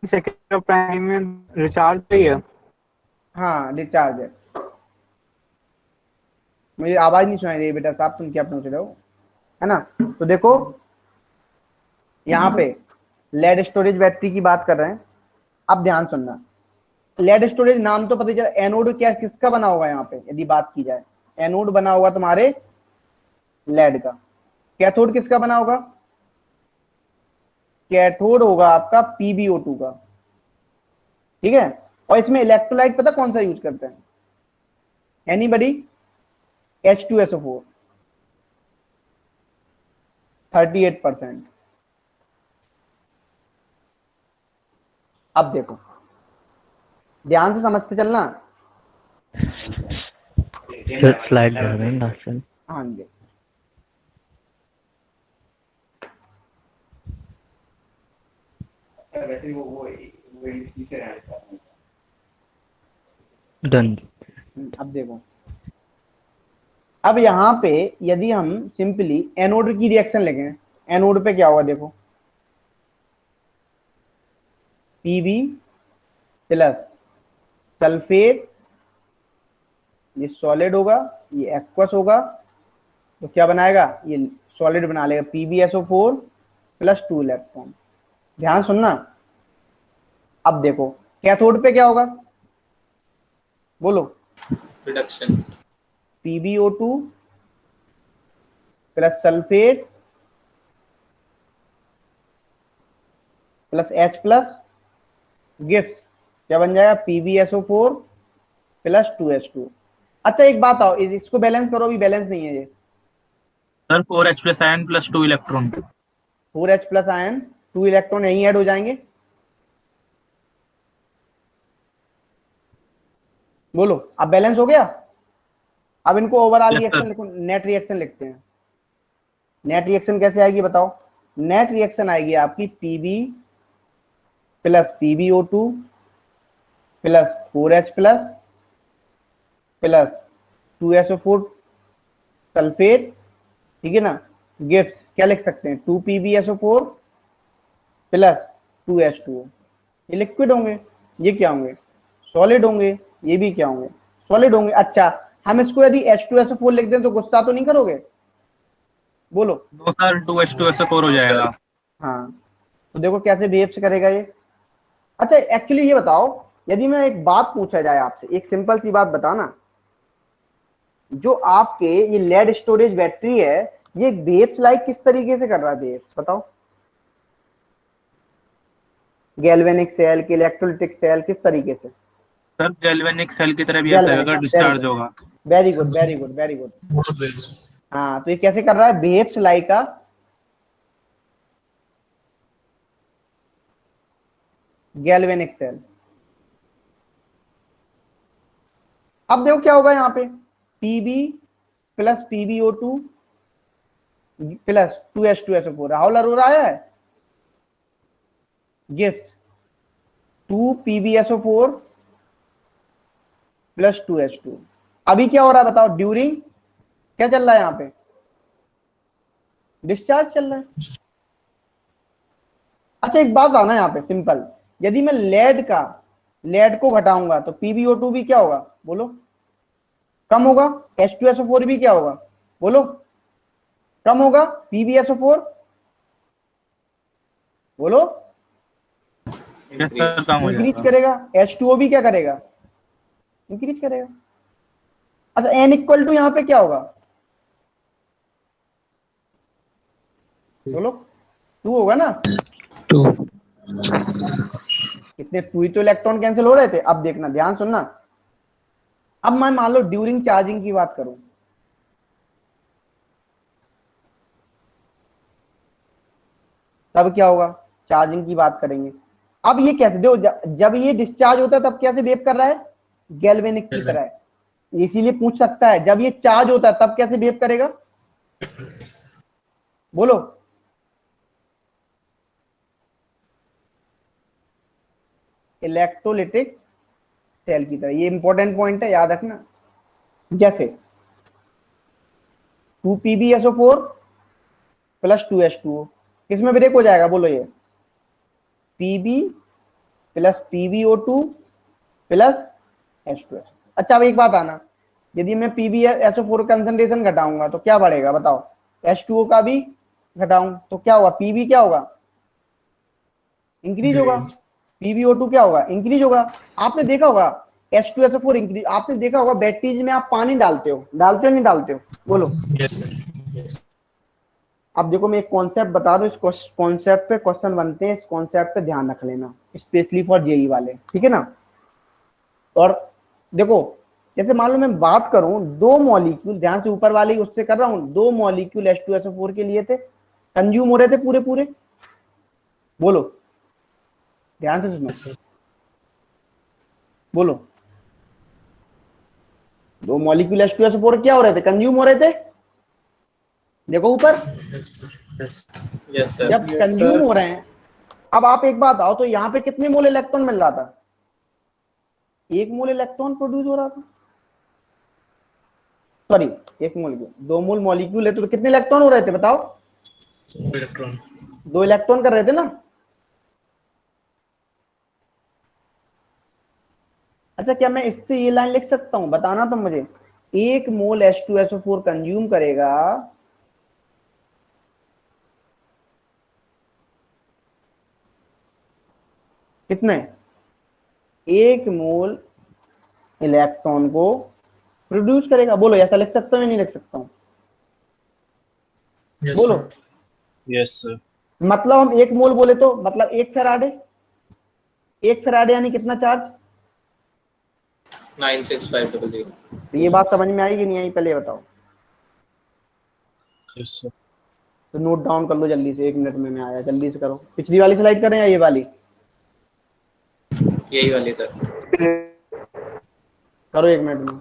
सेकंड प्राइम में रिचार्ज चाहिए। हाँ रिचार्ज है। मुझे आवाज नहीं सुनाई दे रही बेटा साहब, तुम क्या पूछ रहे हो, है ना। तो देखो यहाँ पे लेड स्टोरेज बैटरी की बात कर रहे हैं। अब ध्यान सुनना, लेड स्टोरेज नाम तो पता ही चला, एनोड क्या किसका बना होगा यहाँ पे यदि बात की जाए, एनोड बना होगा तुम्हारे लेड का। कैथोड किसका बना होगा? कैथोड होगा आपका PbO2 का, ठीक है। और इसमें इलेक्ट्रोलाइट पता कौन सा यूज करते हैं? एनीबडी? H2SO4 38%। अब देखो ध्यान से समझते चलना। सर स्लाइड कर रहे हैं लास्ट में। हाँ जी, डन। अब देखो, अब यहाँ पे यदि हम सिंपली एनोड की रिएक्शन लिखें, एनोड पे क्या होगा देखो, Pb प्लस सल्फेट, ये सॉलिड होगा, ये एक्वस होगा, तो क्या बनाएगा, ये सॉलिड बना लेगा PbSO4 प्लस 2 इलेक्ट्रॉन। ध्यान सुनना। अब देखो कैथोड पे क्या होगा, बोलो, reduction, PbO2 plus sulphate plus H plus gift, क्या बन जाएगा, PbSO4 प्लस 2H2। अच्छा एक बात आओ, इसको बैलेंस करो, अभी बैलेंस नहीं है ये। Sir 4H plus ion plus 2 electron. 4H plus ion 2 electron यहीं ऐड हो जाएंगे, बोलो अब बैलेंस हो गया। अब इनको ओवरऑल रिएक्शन लिखो, नेट रिएक्शन लिखते हैं। नेट रिएक्शन कैसे आएगी बताओ? नेट रिएक्शन आएगी आपकी Pb plus PbO2 plus 4H plus plus 2SO4 sulphate, ठीक है ना, गिफ्ट, क्या लिख सकते हैं, 2PbSO4 प्लस 2H2O। ये लिक्विड होंगे, ये क्या होंगे, सॉलिड होंगे, ये भी क्या होंगे, सॉलिड होंगे। अच्छा, हम इसको यदि H2SO4 लिख दें तो गुस्सा तो नहीं करोगे, बोलो। दो सर 2H2SO4 हो जाएगा। हाँ, तो देखो कैसे बिहेव करेगा ये। अच्छा एक्चुअली ये बताओ, यदि मैं एक बात पूछा जाए आपसे, एक सिंपल सी बात बताना, जो आपके ये लेड स्टोरेज बैटरी है, ये बिहेव लाइक किस तरीके से कर रहा है, बिहेव बताओ। गैल्वेनिक सेल के, इलेक्ट्रोलिटिक सेल, किस तरीके से? सर गैल्वेनिक सेल की तरह भी अगर डिस्चार्ज होगा। Very good very good very good. बहुत वेल्स। हाँ, तो ये कैसे कर रहा है, behaves like a galvanic cell. अब देखो क्या होगा यहाँ पे, Pb plus PbO2 plus 2H2SO4, Rahul Arora आया है, गिफ्ट 2PbSO4 प्लस 2H2। अभी क्या हो रहा है बताओ, ड्यूरिंग क्या चल रहा है यहाँ पे, डिस्चार्ज चल रहा है। अच्छा एक बात आना यहाँ पे सिंपल, यदि मैं लेड को घटाऊंगा तो PbO2 भी क्या होगा, बोलो, कम होगा। H2SO4 भी क्या होगा, बोलो, कम होगा। PbSO4 बोलो, इंक्रीज करेगा। H2O भी क्या करेगा, इंक्रीज करेगा। अच्छा N इक्वल टू यहाँ पे क्या होगा, बोलो, 2 होगा ना, 2। कितने 2 ही तो इलेक्ट्रॉन कैंसिल हो रहे थे। अब देखना, ध्यान सुनना, अब मैं मान लो ड्यूरिंग चार्जिंग की बात करूं, तब क्या होगा, चार्जिंग की बात करेंगे। अब ये कैसे देखो, जब ये डिस्चार्ज होता है तब कैसे बिहेव कर रहा है, गैल्वेनिक की तरह। इसीलिए पूछ सकता है जब ये चार्ज होता है तब कैसे बिहेव करेगा, बोलो। इलेक्ट्रोलिटिक सेल की तरह। ये इंपॉर्टेंट पॉइंट है, याद रखना। जैसे 2PbSO4 प्लस 2H2O किसमें ब्रेक हो जाएगा, बोलो ये Pb plus PbO2 plus H2S। अच्छा अब एक बात आना, यदि मैं PbSO4 कंसंट्रेशन घटाऊंगा तो क्या बढ़ेगा बताओ, H2O का भी घटाऊं तो क्या होगा, Pb क्या होगा, इंक्रीज होगा, PbO2 क्या होगा, इंक्रीज होगा। आपने देखा होगा H2SO4 इंक्रीज, आपने देखा होगा बैटरीज में आप पानी डालते हो नहीं डालते हो, बोलो। Yes sir, yes. अब देखो मैं एक कॉन्सेप्ट बता दूं, इस कॉन्सेप्ट पे क्वेश्चन बनते हैं, इस कॉन्सेप्ट पे ध्यान रख लेना, स्पेशली फॉर जेई वाले, ठीक है ना। और देखो जैसे मान लो मैं बात करूं, दो मॉलिक्यूल, ध्यान से ऊपर वाले उससे कर रहा हूं, दो मॉलिक्यूल H2SO4 के लिए थे, कंज्यूम हो रहे थे पूरे पूरे, बोलो ध्यान से सुनो, बोलो। दो मॉलिक्यूल H2SO4 क्या हो रहे थे, कंज्यूम हो रहे थे, देखो ऊपर। Yes sir. जब कंज्यूम हो रहे हैं, अब आप एक बात आओ तो यहाँ पे कितने मोल इलेक्ट्रॉन मिल रहा था, 1 मोल इलेक्ट्रॉन प्रोड्यूस हो रहा था, सॉरी 1 मोल, 2 मोल मॉलिक्यूल है तो कितने इलेक्ट्रॉन हो रहे थे बताओ, इलेक्ट्रॉन, 2 इलेक्ट्रॉन कर रहे थे ना। अच्छा क्या मैं इससे ये लाइन लिख सकता हूं, बताना तो मुझे, 1 मोल H2SO4 कंज्यूम करेगा कितने, 1 मोल इलेक्ट्रॉन को प्रोड्यूस करेगा, बोलो ऐसा लिख सकता हूं या नहीं लिख सकता हूं, बोलो। Yes sir. मतलब हम 1 मोल बोले तो मतलब 1 फैराडे, 1 फैराडे यानी कितना चार्ज, 96500। तो ये बात समझ में आई कि नहीं आई, पहले बताओ। Yes sir. तो नोट डाउन कर लो जल्दी से, 1 मिनट में मैं आया, जल्दी से करो। पिछली वाली स्लाइड करें या ये वाली, यही वाली सर। करो 1 मिनट में।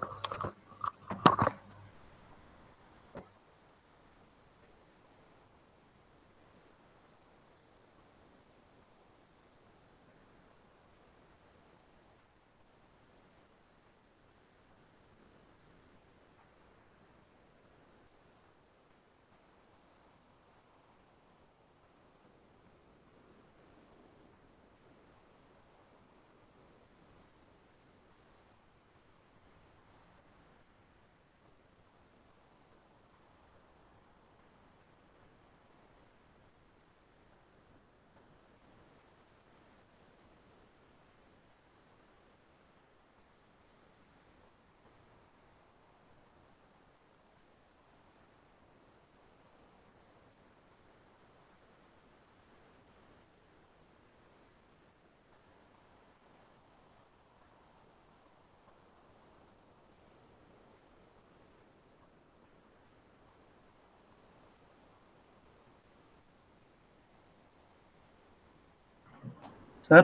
सर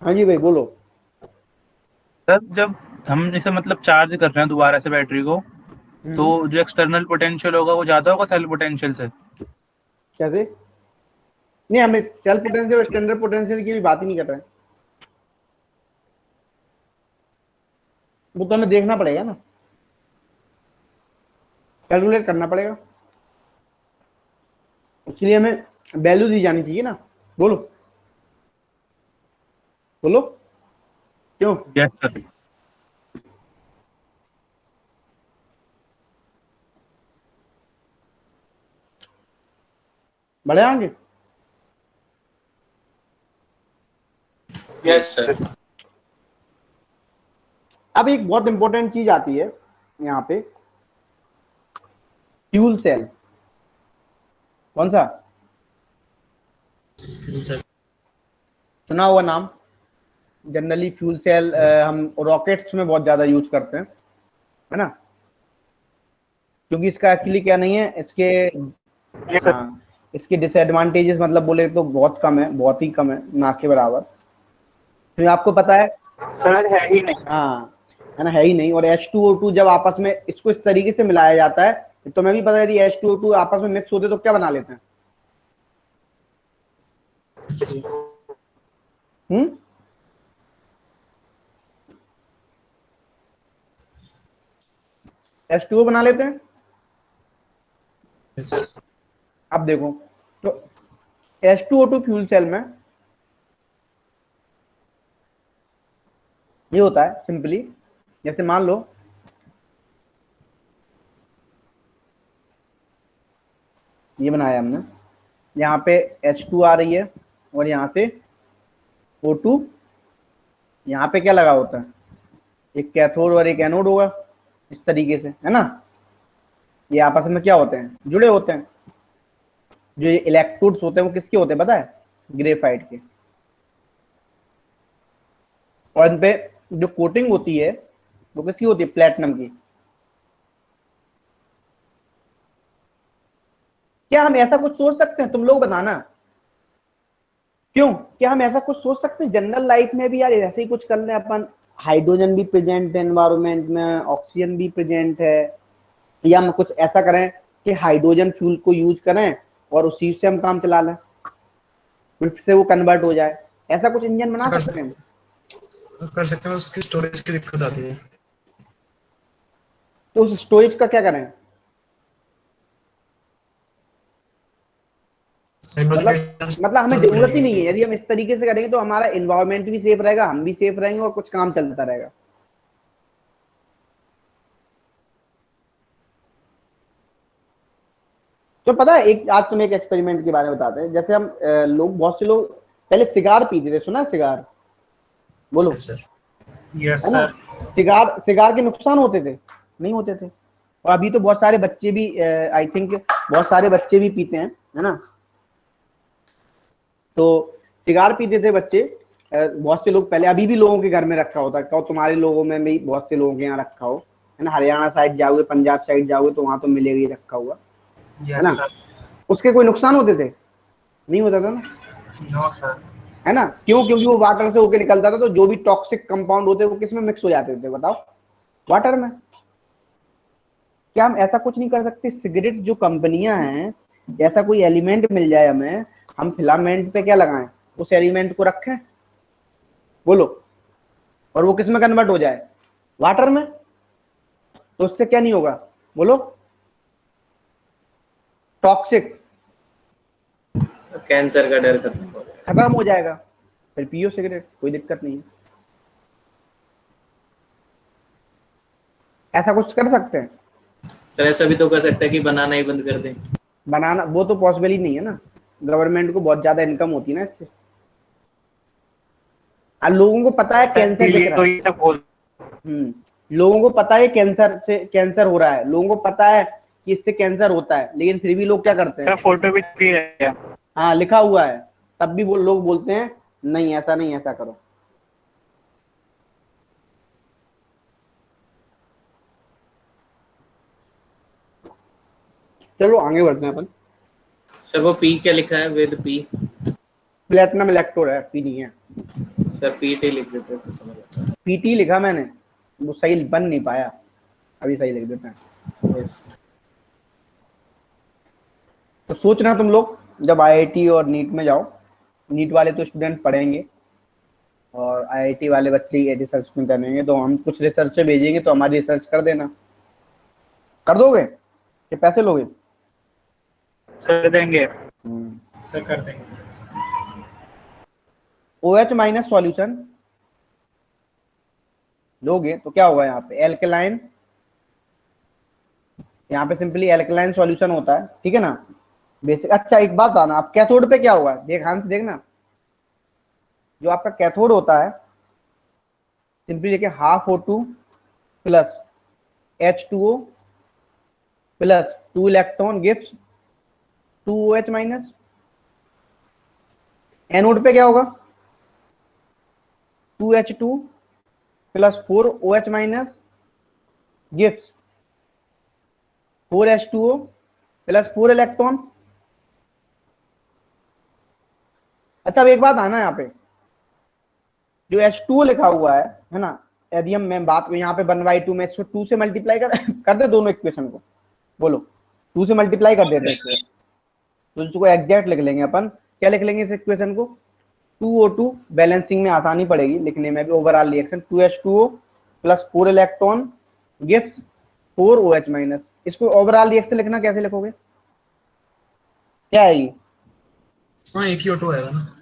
हाँ जी भाई बोलो। सर जब हम इसे मतलब चार्ज कर रहे हैं दोबारा से बैटरी को, तो जो एक्सटर्नल पोटेंशियल होगा वो ज्यादा होगा सेल पोटेंशियल से। कैसे, नहीं हमें सेल पोटेंशियल और स्टैंडर्ड पोटेंशियल की भी बात ही नहीं कर रहे हैं, वो तो हमें देखना पड़ेगा ना, कैलकुलेट करना पड़ेगा, इसलिए हमें वैल्यू दी जानी चाहिए ना, बोलो बोलो क्यों। Yes sir. बढ़े आगे, यस सर। अब एक बहुत इंपॉर्टेंट चीज आती है यहाँ पे, फ्यूल सेल, कौन सा सुना हुआ नाम, जनरली फ्यूल सेल हम रॉकेट्स में बहुत ज्यादा यूज करते हैं, है ना, क्योंकि इसका एक्चुअली क्या नहीं है, इसके हाँ, इसके डिसएडवांटेजेस मतलब बोले तो बहुत कम है, बहुत ही कम है, ना के बराबर। तो आपको पता है सर है ही नहीं। हाँ है ना, है ही नहीं। और H2O2 जब आपस में इसको इस तरीके से मिलाया जाता है, तो मैं भी पता है यदि H2O2 आपस में मिक्स होते तो क्या बना लेते हैं? H2O बना लेते हैं। Yes. अब देखो तो H2O2 फ्यूल सेल में ये होता है सिंपली, जैसे मान लो ये बनाया हमने, यहाँ पे H2 आ रही है और यहाँ से O2, यहाँ पे क्या लगा होता है, एक कैथोड और एक एनोड होगा इस तरीके से, है ना। ये आपस में क्या होते हैं, जुड़े होते हैं। जो ये इलेक्ट्रोड्स होते हैं वो किसके होते हैं पता है? ग्रेफाइट के। और इन पे जो कोटिंग होती है वो किसकी होती है? प्लेटिनम की। क्या हम ऐसा कुछ सोच सकते हैं? तुम लोग बताना क्यों, क्या हम ऐसा कुछ सोच सकते हैं जनरल लाइफ में भी यार ऐसे ही कुछ कर लें अपन? हाइड्रोजन भी प्रेजेंट है एनवायरमेंट में, ऑक्सीजन भी प्रेजेंट है, या हम कुछ ऐसा करें कि हाइड्रोजन फ्यूल को यूज करें और उसी से हम काम चला लें, फिर से वो कन्वर्ट हो जाए। ऐसा कुछ इंजन बना सकते हैं? कर सकते हैं, उसकी स्टोरेज की दिक्कत आती है। तो उस स्टोरेज का क्या करें? मतलब हमें जरूरत ही नहीं है। यदि हम इस तरीके से करेंगे तो हमारा एनवायरमेंट भी सेफ रहेगा, हम भी सेफ रहेंगे और कुछ काम चलता रहेगा। तो पता है एक आज तुम्हें एक एक्सपेरिमेंट के बारे में बताते हैं। जैसे हम लोग, बहुत से लोग पहले सिगार पीते थे, सुना सिगार? बोलो। यस है ना, सर। सिगार के नुकसान होते थे? नहीं होते थे। और अभी तो बहुत सारे बच्चे भी आई थिंक बहुत सारे बच्चे भी पीते हैं, है ना। तो सिगार पीते थे बच्चे, बहुत से लोग पहले, अभी भी लोगों के घर में रखा होता है, तुम्हारे लोगों में भी बहुत से लोगों के यहाँ रखा हो, है ना। हरियाणा साइड जाओगे, पंजाब साइड जाओगे तो वहां तो मिलेगा ही रखा हुआ, है ना। उसके कोई नुकसान होते थे? नहीं होता था ना। No sir. है ना, क्यों? क्योंकि वो वाटर से होके निकलता था, तो जो भी टॉक्सिक कंपाउंड होते हैं वो किसमें मिक्स हो जाते थे बताओ? वाटर में। क्या हम ऐसा कुछ नहीं कर सकते? सिगरेट जो कंपनियां हैं, ऐसा कोई एलिमेंट मिल जाए हमें, हम फिलामेंट पे क्या लगाएं, उस एलिमेंट को रखें, बोलो, और वो किसमें कन्वर्ट हो जाए? वाटर में। तो उससे क्या नहीं होगा, बोलो? टॉक्सिक, कैंसर का डर खत्म हो जाएगा। फिर पियो सिगरेट, कोई दिक्कत नहीं है। ऐसा कुछ कर सकते हैं? सर ऐसा भी तो कर सकता है कि बनाना ही बंद कर दें। बनाना वो तो पॉसिबल ही नहीं है ना, गवर्नमेंट को बहुत ज्यादा इनकम होती है ना इससे। अब लोगों को पता है कैंसर दिख रहा है, लोगों को पता है कैंसर से कैंसर हो रहा है, लोगों को पता है कि इससे कैंसर होता है, लेकिन फिर भी लोग क्या करते हैं? फोटो भी दिख रहा है। हाँ लिखा हुआ है, तब भी वो लोग बोलते हैं नहीं ऐसा नहीं, ऐसा करो। चलो आगे बढ़ते हैं अपन। सर वो पी क्या लिखा है? विद पी प्लेटिनम इलेक्ट्रोड है, पी नहीं है सर। पीटी लिख देते तो समझ आता। पीटी लिखा मैंने, वो सही बन नहीं पाया, अभी सही लिख देते हैं। यस। तो सोचना तुम लोग जब आईआईटी और नीट में जाओ, नीट वाले तो स्टूडेंट पढ़ेंगे और आईआईटी वाले बच्चे ही रिसर्च में करेंगे, तो हम कुछ रिसर्च भेजेंगे तो हमारी रिसर्च कर देना। कर दोगे कि पैसे लोगे? कर देंगे। सर कर देंगे। OH माइनस सॉल्यूशन लोगे तो क्या होगा? यहाँ पे एल्कलाइन, यहाँ पे सिंपली एल्कलाइन सॉल्यूशन होता है, ठीक है ना, बेसिक। अच्छा एक बात आना, आप कैथोड पे क्या होगा? ध्यान से देखना, जो आपका कैथोड होता है सिंपली देखिए, O2 plus H2O plus 2 electron gives 2 OH minus. Anode पे क्या होगा? 2H2 plus 4 OH minus gives 4H2O plus 4 electron. अच्छा, अब एक बात आना यहाँ पे, जो H2O लिखा हुआ है ना, यदि हम मैं बात यहाँ पे 1/2 में इसको 2 से मल्टीप्लाई कर दे दोनों इक्वेशन को, बोलो 2 से मल्टीप्लाई कर देते हैं, तो इसको एग्जैक्ट लिख लेंगे अपन। क्या लिख लेंगे इस इक्वेशन को? 2O2, बैलेंसिंग में आसानी पड़ेगी लिखने में भी, overall reaction 2H2O plus 4 electron gives 4OH minus. इसको ओवरऑल रिएक्शन लिखना कैसे लिखोगे? क्या है ये? हाँ एक ही ऑटो आएगा ना।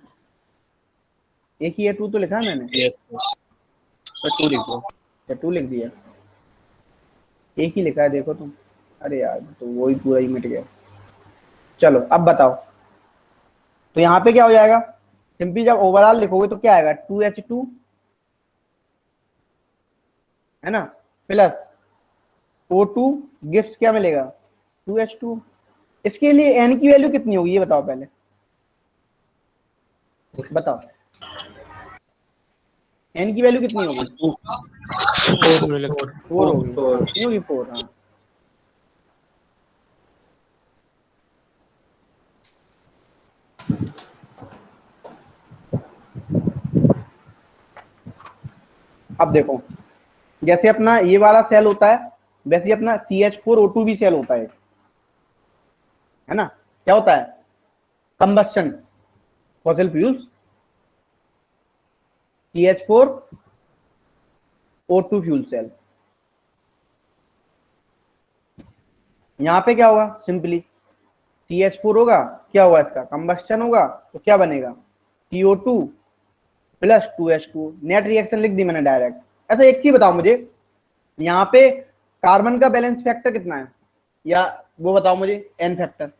एक ही है, 2 तो लिखा है मैंने, तो 2 लिख दो, या 2 लिख दिया, एक ही लिखा है देखो तुम। अरे यार, तो वही पूरा ही मिट गया। चलो अब बताओ, तो यहाँ पे क्या हो जाएगा? सिंपली जब ओवरऑल लिखोगे तो क्या आएगा? 2H2 है ना, प्लस O2 गिफ्ट क्या मिलेगा? 2H2। इसके लिए n की वैल्यू कितनी होगी ये बताओ पहले, बताओ n की वैल्यू कितनी होगी? 4 electron. 4 होगी, कितनी होगी? 4। हाँ, अब देखो, जैसे अपना ये वाला सेल होता है, वैसे ही अपना CH4O2 भी सेल होता है ना? क्या होता है? Combustion, fossil fuels, CH4O2 fuel cell. यहां पे क्या होगा? सिंपली CH4 होगा, क्या होगा इसका? कंबस्शन होगा, तो क्या बनेगा? CO2 plus 2H2। Net reaction लिख दी मैंने डायरेक्ट। अच्छा एक चीज बताओ मुझे, यहाँ पे कार्बन का बैलेंस फैक्टर कितना है, या वो बताओ मुझे, एन फैक्टर।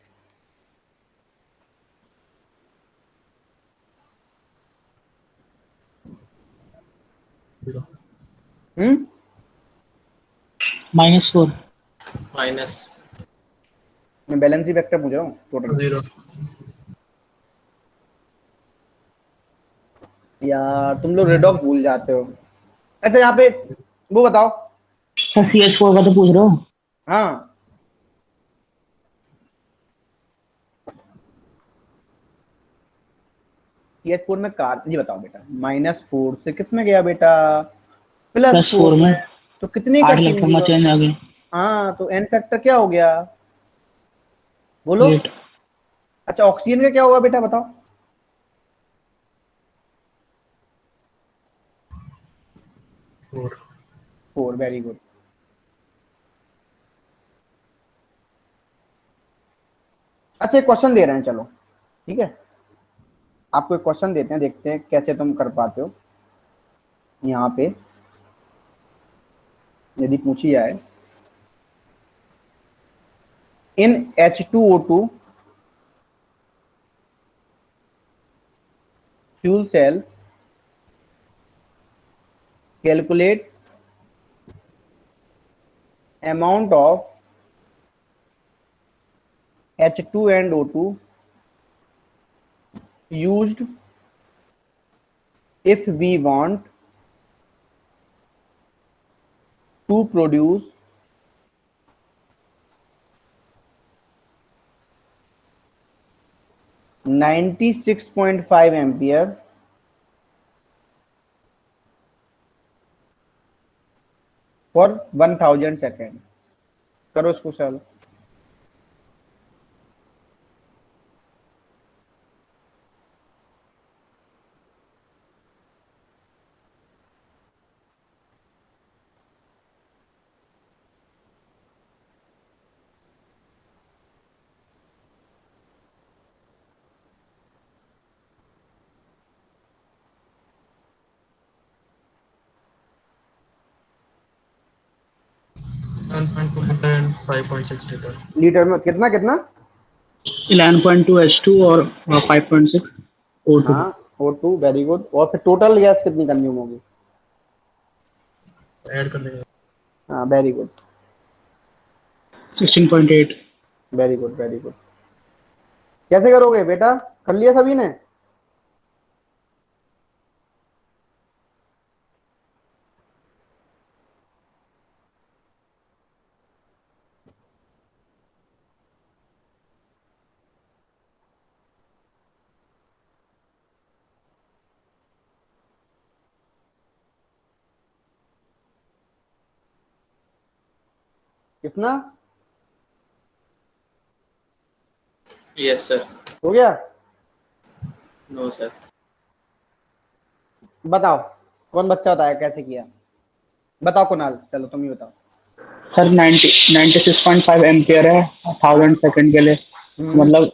-4। माइनस मैं बैलेंस ही फैक्टर पूछ रहा हूँ टोटल। 0। यार तुम लोग रेडॉक्स भूल जाते हो। अच्छा यहाँ पे वो बताओ। सर CH4 का तो पूछ रहे हो। हाँ, CH4 में कार, ये बताओ बेटा, -4 से किस में गया बेटा? +4 +4 में। में तो कितनी 8 इकट्ठी इलेक्ट्रॉन हुई? का चेंज आ गया। हाँ, तो एन फैक्टर क्या हो गया? बोलो। 8। अच्छा ऑक्सीजन का क्या होगा बेटा बताओ? 4। 4, वेरी गुड। अच्छा एक क्वेश्चन दे रहे हैं, चलो ठीक है, आपको एक क्वेश्चन देते हैं, देखते हैं कैसे तुम कर पाते हो। यहाँ पे यदि पूछी जाए, in H2O2 fuel cell calculate amount of H2 and O2 used if we want to produce 96.5 ampere for 1000 second. करो इसको सॉल्व। and 5.6 litre. लीटर में कितना कितना? 11.2 H2 और 5.6 O2। हाँ, O2, वेरी गुड। और फिर टोटल गैस कितनी कंज्यूम होगी? ऐड कर लेंगे। हाँ, very good, 16.8। Very good, very good. कैसे करोगे बेटा? कर लिया सभी ने? कितना यस सर। हो गया? No sir. बताओ कौन बच्चा बताया कैसे किया? बताओ कुणाल, चलो तुम ही बताओ। सर 96.5 एम्पियर है 1000 सेकंड के लिए, मतलब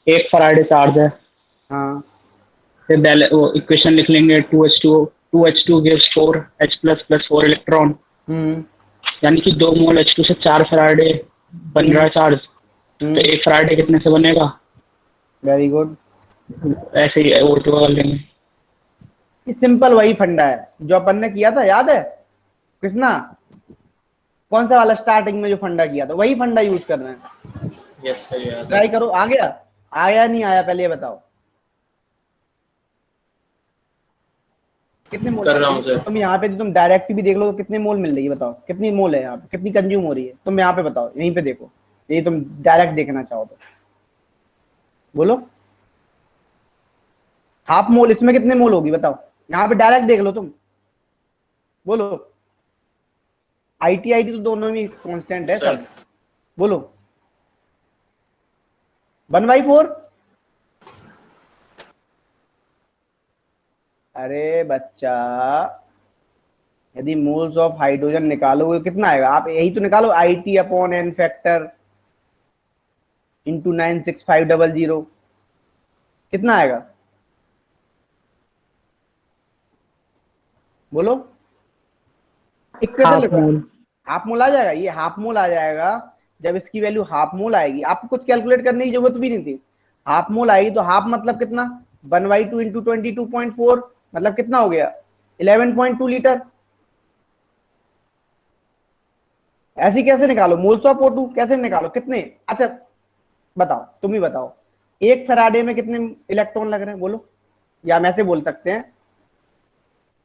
1 फराडे चार्ज है। हाँ फिर वो इक्वेशन लिख लेंगे, 2H2 gives 4H plus 4 electron, यानी कि 2 मोल H2 से 4 फराडे बन रहा है चार्ज। तो 1 फराडे कितने से बनेगा? Very good. ऐसे ही O2 का कर लेंगे। सिंपल वही फंडा है जो अपन ने किया था, याद है कृष्णा? कौन सा वाला स्टार्टिंग में जो फंडा किया था, वही फंडा यूज कर रहे हैं। यस सर याद है। ट्राई करो। आ गया? आया नहीं आया पहले ये बताओ। कितने मोल कर रहा हूँ सर। तुम यहाँ पे तुम डायरेक्ट भी देख लो तो कितने मोल मिल रही है, बताओ कितनी मोल है यहाँ पे, कितनी कंज्यूम हो रही है? तुम यहाँ पे बताओ, यहीं पे देखो, यही तुम डायरेक्ट देखना चाहो तो बोलो। हाफ मोल, इसमें कितने मोल होगी बताओ? यहाँ पे डायरेक्ट देख लो तुम, बोलो। आईटी तो दोनों में कांस्टेंट है सब, बोलो। 1/4। अरे बच्चा, यदि मोल्स ऑफ हाइड्रोजन निकालोगे कितना आएगा? आप यही तो निकालो, IT upon n factor into 96500, कितना आएगा बोलो? Half mole. हाफ मोल आ जाएगा, ये हाफ मोल आ जाएगा। जब इसकी वैल्यू हाफ मोल आएगी, आपको कुछ कैलकुलेट करने की जरूरत भी नहीं थी। हाफ मोल आएगी तो हाफ मतलब कितना? 1/2 इंटू 22.4, मतलब कितना हो गया? 11.2 लीटर। ऐसी कैसे निकालो? मोल्स ऑफ O2 कैसे निकालो? कितने? अच्छा बताओ, तुम ही बताओ, 1 फैराडे में कितने इलेक्ट्रॉन लग रहे हैं बोलो? या हम ऐसे बोल सकते हैं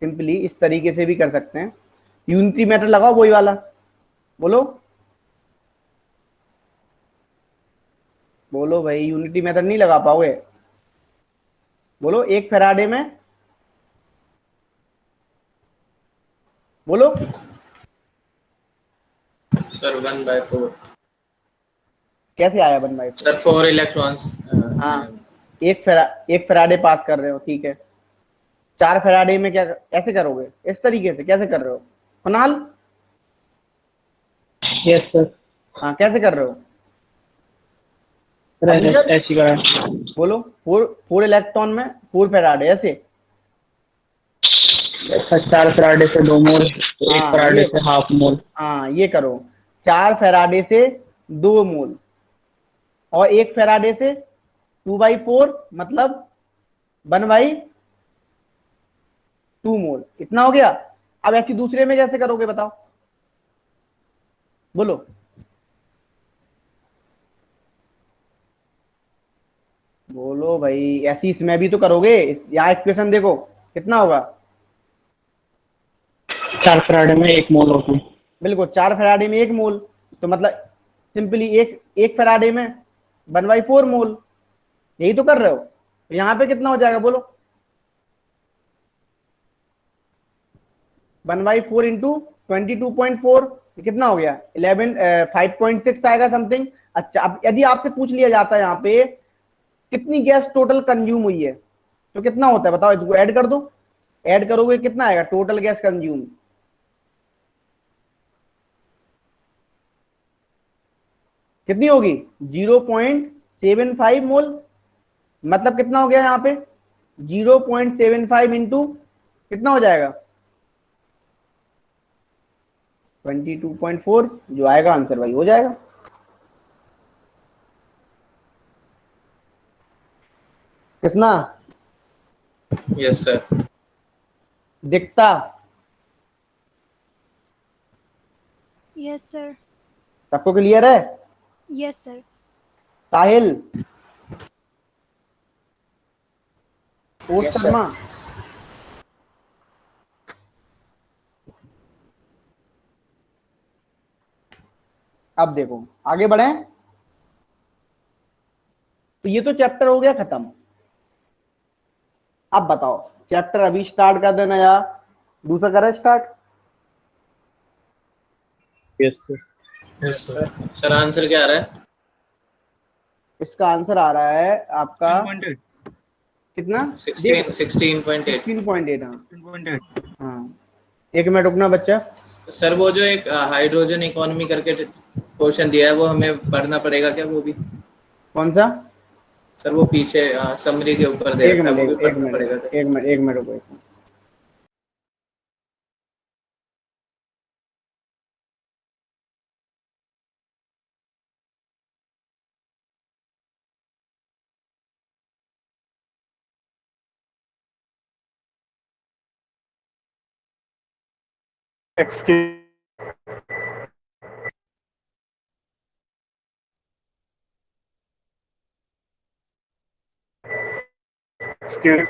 सिंपली, इस तरीके से भी कर सकते हैं। यूनिटी मेथड लगाओ, वही वाला, बोलो बोलो भाई। यूनिटी मेथड नहीं लगा पाओगे? बोलो 1 फैराडे में, बोलो। सर 1/4। कैसे आया 1/4? Sir 4 electrons. हाँ, एक फैराडे पास कर रहे हो, ठीक है। 4 फैराडे में क्या कैसे करोगे? इस तरीके से कैसे कर रहे हो कुणाल? Yes sir. हाँ कैसे कर रहे हो? ऐसी करा। बोलो 4 इलेक्ट्रॉन में 4 फैराडे, ऐसे। 4 फराडे से 2 मोल, तो 1 फराडे से हाफ मोल। हाँ ये करो, 4 फैराडे से 2 मोल और 1 फैराडे से 2/4, मतलब 1/2 मोल, इतना हो गया। अब ऐसी दूसरे में कैसे करोगे बताओ, बोलो। बोलो भाई, ऐसी इसमें भी तो करोगे। यहाँ इक्वेशन देखो कितना होगा? 4 फराडे में 1 मोल होती है। बिल्कुल, 4 फैराडे में 1 मोल, तो मतलब सिंपली एक फैराडे में 1/4 मोल, यही तो कर रहे हो। तो यहाँ पे कितना हो जाएगा बोलो? 1/4 इंटू 22.4, कितना हो गया? 5.6 आएगा समथिंग। अच्छा, अब यदि आपसे पूछ लिया जाता है यहाँ पे कितनी गैस टोटल कंज्यूम हुई है, तो कितना होता है बताओ? इसको ऐड कर दो, ऐड करोगे कितना आएगा टोटल गैस कंज्यूम? कितनी होगी? 0.75 मोल, मतलब कितना हो गया यहाँ पे? 0.75 इंटू कितना हो जाएगा? 22.4, जो आएगा आंसर वही हो जाएगा। कितना यस सर। दिखता? Yes sir. सबको क्लियर है? Yes sir. Sahil, Yes, Sharma, अब देखो आगे बढ़े। तो ये तो चैप्टर हो गया खत्म। अब बताओ, चैप्टर अभी स्टार्ट कर देना या दूसरा करें start? Yes sir. Yes sir. Sir answer क्या आ रहा है? इसका आंसर आ रहा है आपका 16.8 कितना? 16 16.8। 16.8। हाँ 16.8 हाँ, एक मिनट रुकना बच्चा। सर वो जो एक हाइड्रोजन इकोनॉमी करके क्वेश्चन दिया है वो हमें पढ़ना पड़ेगा क्या वो भी? कौन सा? सर वो पीछे समरी के ऊपर दे एक रखा है, वो भी मिनट एक पढ़ना पड़ेगा मिनट क्या? एक मिनट एक मिनट रुको, एक minute. Excuse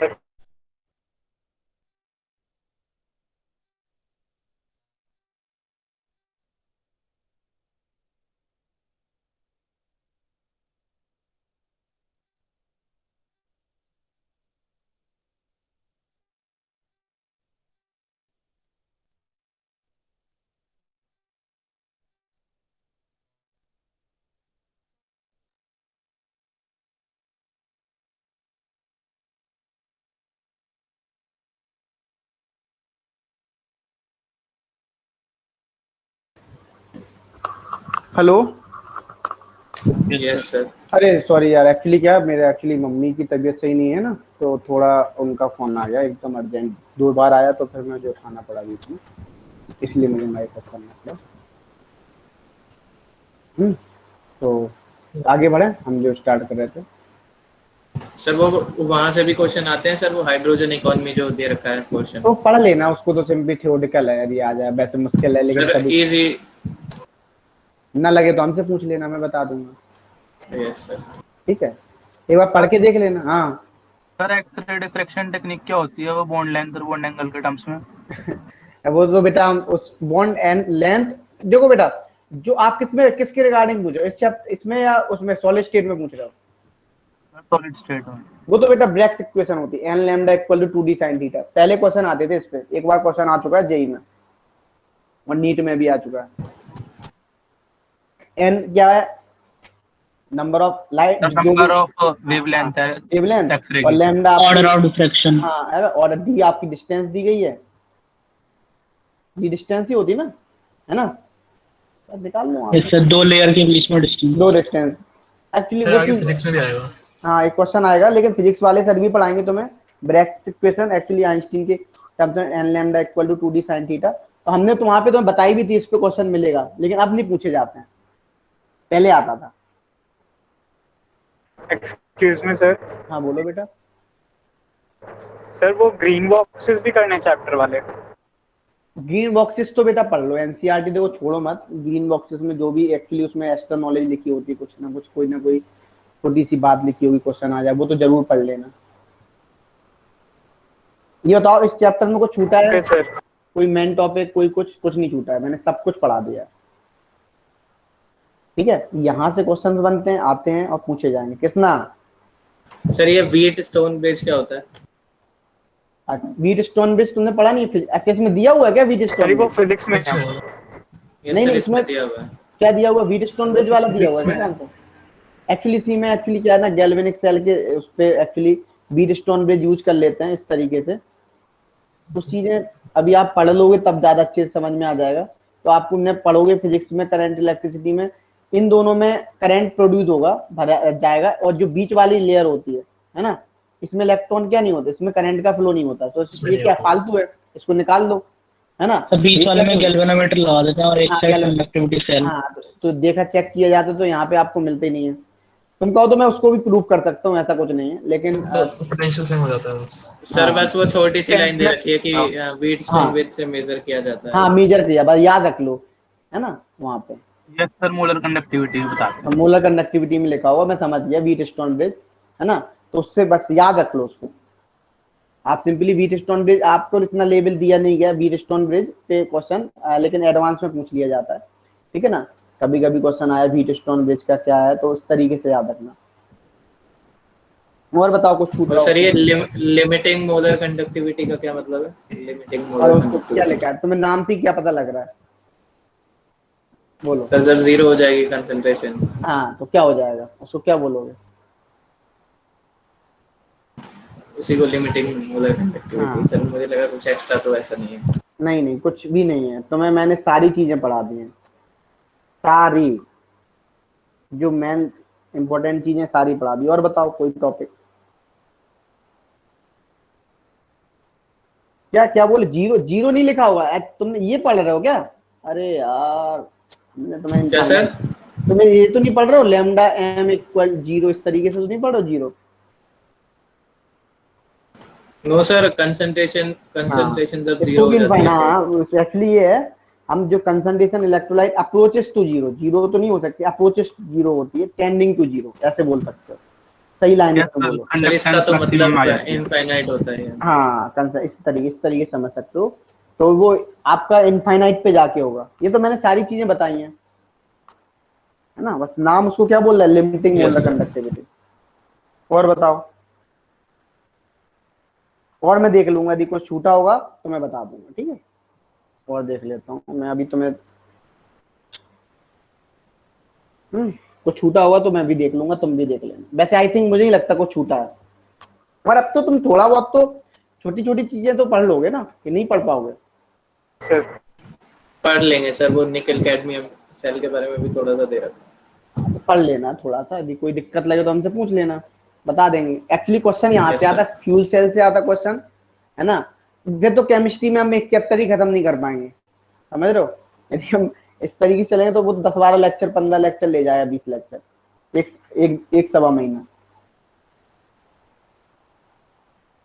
sir. Hello. Yes sir. अरे सॉरी यार, एक्चुअली क्या मेरे एक्चुअली मम्मी की तबीयत सही नहीं है ना, तो थोड़ा उनका फोन आ गया एकदम अर्जेंट, 2 बार आया तो फिर मुझे उठाना पड़ा बीच में, इसलिए मुझे माइक ऑफ करना पड़ा। तो आगे बढ़े, हम जो स्टार्ट कर रहे थे। सर वो वहां से भी क्वेश्चन आते हैं सर, वो हाइड्रोजन इकोनॉमी जो दे रखा है क्वेश्चन। तो पढ़ लेना उसको, तो सिंपली थ्योरेटिकल है, यदि आ जाए वैसे मुश्किल है लेकिन सर कभी इजी। ना लगे तो हमसे पूछ लेना, मैं बता दूंगा। Yes sir. ठीक है, एक बार पढ़ के देख लेना। हाँ सर एक्स-रे डिफ्रैक्शन टेक्निक क्या होती है वो बॉन्ड लेंथ और बॉन्ड एंगल के टर्म्स में? वो तो बेटा हम उस बॉन्ड एंड लेंथ, देखो बेटा जो आप किसके रिगार्डिंग पूछ रहे हो, इसमें या उसमें सॉलिड स्टेट में पूछ रहे हो? सॉलिड स्टेट में। वो तो बेटा ब्रैकेट इक्वेशन होती है, n lambda equal to 2d sin theta. पहले क्वेश्चन आते थे इस पे, एक बार क्वेश्चन आ चुका है जेई में और नीट में भी आ चुका है। एन क्या है? Number of light, number of wavelength है वेवलेंथ, एक्स-रे और की। Lambda order of diffraction. हाँ, और डी आपकी डिस्टेंस दी गई है, ये डिस्टेंस ही होती है ना, है ना? तो निकाल लो आप, इससे 2 लेयर के बीच में डिस्टेंस। दो डिस्टेंस एक्चुअली सर वो आगे चीज। फिजिक्स में भी आएगा। हाँ, एक क्वेश्चन आएगा, लेकिन फिजिक्स वाले सर भी पढ़ाएंगे तुम्हें ब्रैकेट इक्वेशन, एक्चुअली आइंस्टीन के टर्म्स में n lambda equal to 2d sin theta. तो हमने तो वहां पे तुम्हें बताई भी थी इस पे क्वेश्चन मिलेगा, लेकिन अब नहीं पूछे जाते हैं, पहले आता था। Excuse me sir. हाँ बोलो बेटा। सर वो ग्रीन बॉक्सेस भी करने चैप्टर वाले? ग्रीन बॉक्सेस तो बेटा पढ़ लो, एनसीईआरटी देखो छोड़ो मत, ग्रीन बॉक्सेस में जो भी एक्चुअली उसमें एक्स्ट्रा नॉलेज लिखी होती है, कुछ ना कुछ कोई ना कोई छोटी सी बात लिखी होगी, क्वेश्चन आ जाए, वो तो जरूर पढ़ लेना। ये बताओ इस चैप्टर में कुछ छूटा है? सर कोई मेन टॉपिक, कोई कुछ नहीं छूटा है, मैंने सब कुछ पढ़ा दिया। ठीक है, यहाँ से क्वेश्चन बनते हैं, आते हैं और पूछे जाएंगे। किसना? सर ये व्हीट स्टोन बेस क्या होता है? व्हीट स्टोन ब्रिज तुमने पढ़ा नहीं? इसमें दिया हुआ है क्या व्हीट स्टोन? सर वो फिजिक्स में इसमें है। यस नहीं सर नहीं, इसमें दिया हुआ है। क्या दिया हुआ? व्हीट स्टोन ब्रिज वाला दिया हुआ है Physics क्या में। आंसर? एक्चुअली सी में एक्चुअली क्या है ना, गैल्वेनिक सेल के उस पे actually wheat stone bridge use कर लेते हैं इस तरीके से। कुछ चीजें अभी आप पढ़ लोगे तब ज्यादा अच्छे से समझ में आ जाएगा। तो आपको ने पढ़ोगे फिजिक्स में, करंट इलेक्ट्रिसिटी में, इन दोनों में करंट प्रोड्यूस होगा, भरा जाएगा, और जो बीच वाली लेयर होती है ना, इसमें इलेक्ट्रॉन क्या नहीं होता, इसमें करंट का फ्लो नहीं होता, तो इसमें ये नहीं क्या होता। फालतू है, इसको निकाल दो, है ना? तो बीच वाले में देखा तो- गैल्वेनोमीटर लगा देते हैं और एक हाँ, साइड कंडक्टिविटी सेल। हाँ, तो देखा चेक किया जाता तो यहाँ पे आपको मिलते नहीं है। तुम कहो तो मैं उसको भी प्रूव कर सकता हूँ, ऐसा कुछ नहीं है, लेकिन पोटेंशियल सेम हो जाता है बस। सर हाँ। बस वो छोटी सी लाइन दे रखी है कि व्हीट स्टोन हाँ। बेस से मेजर किया जाता है। हाँ, मेजर किया, बस याद रख लो, है ना? वहाँ पे यस सर मोलर कंडक्टिविटी बताते हैं। मोलर कंडक्टिविटी में लिखा हुआ, मैं समझ गया, व्हीट स्टोन ब्रिज, है ना? तो उससे बस याद रख लो उसको। आप सिंपली व्हीट स्टोन ब्रिज, आपको इतना लेवल दिया नहीं गया व्हीट स्टोन ब्रिज पे क्वेश्चन, लेकिन एडवांस में पूछ लिया जाता है, ठीक है ना? कभी कभी क्वेश्चन आया व्हीट स्टोन ब्रिज का क्या है, तो उस तरीके से याद रखना। और बताओ कुछ छूट और रहा सर हो? ये लिमिटिंग मोलर कंडक्टिविटी का क्या मतलब है? लिमिटिंग और मोलर उसको क्या कंडक्टिविटी। लिखा है? तुम्हें नाम से क्या पता लग रहा है? बोलो। सर जब 0 हो जाएगी कंसंट्रेशन, हाँ तो क्या हो जाएगा, उसको क्या बोलोगे? उसी को लिमिटिंग मोलर कंडक्टिविटी। हाँ सर मुझे लगा कुछ एक्स्ट्रा, तो ऐसा नहीं है। नहीं नहीं, कुछ भी नहीं है, तुम्हें मैंने सारी चीजें पढ़ा दी हैं, सारी जो मेन इंपॉर्टेंट चीजें सारी पढ़ा दी। और बताओ कोई टॉपिक। क्या क्या बोले? जीरो जीरो नहीं लिखा हुआ है, तुमने ये पढ़ रहे हो क्या? अरे यार हमने तुम्हें क्या सर? तुम्हें ये तो नहीं पढ़ रहे हो लैम्डा एम इक्वल जीरो, इस तरीके से तो नहीं पढ़ रहे हो जीरो? नो सर, कंसंट्रेशन हाँ कंसंट्रेशन जब 0 टू हो की जाती है हाँ तो एक्चुअली ये है, हम जो concentration electrolyte approaches to zero, zero तो नहीं हो सकती, अप्रोचेस जीरो होती है, टेंडिंग टू जीरो ऐसे बोल सकते हो। सही लाइन यस में सर, बोलो। सर इसका तो कंडक्टेंस मैक्सिमम आ मतलब जाती है। इनफाइनाइट होता है। हाँ इस तरीके से समझ सकते हो। तो वो आपका इनफाइनाइट पे जाके होगा। ये तो मैंने सारी चीजें बताई हैं, है ना, बस नाम उसको क्या बोल रहा है, limiting yes molar sir. Conductivity. और बताओ, और मैं देख लूंगा, यदि कुछ छूटा होगा तो मैं बता दूंगा, ठीक है? और देख लेता हूँ मैं अभी तुम्हें, कुछ छूटा होगा तो मैं भी देख लूंगा, तुम भी देख लेना। वैसे आई थिंक मुझे नहीं लगता कुछ छूटा है, और अब तो तुम थोड़ा बहुत तो छोटी छोटी चीजें तो पढ़ लोगे ना, कि नहीं पढ़ पाओगे? पढ़ लेंगे सर, वो निकल कैडमियम सेल के बारे में भी थोड़ा सा दे रखा। तो पढ़ लेना थोड़ा सा, यदि कोई दिक्कत लगे तो हमसे पूछ लेना, बता देंगे। एक्चुअली क्वेश्चन यहाँ Yes, से आता sir. है, फ्यूल सेल से आता क्वेश्चन, है ना। फिर तो केमिस्ट्री में हम एक चैप्टर ही खत्म नहीं कर पाएंगे, समझ रहे हो? यदि हम इस तरीके से चलेंगे तो वो 10-12 लेक्चर 15 लेक्चर ले जाएगा, 20 लेक्चर एक सवा महीना,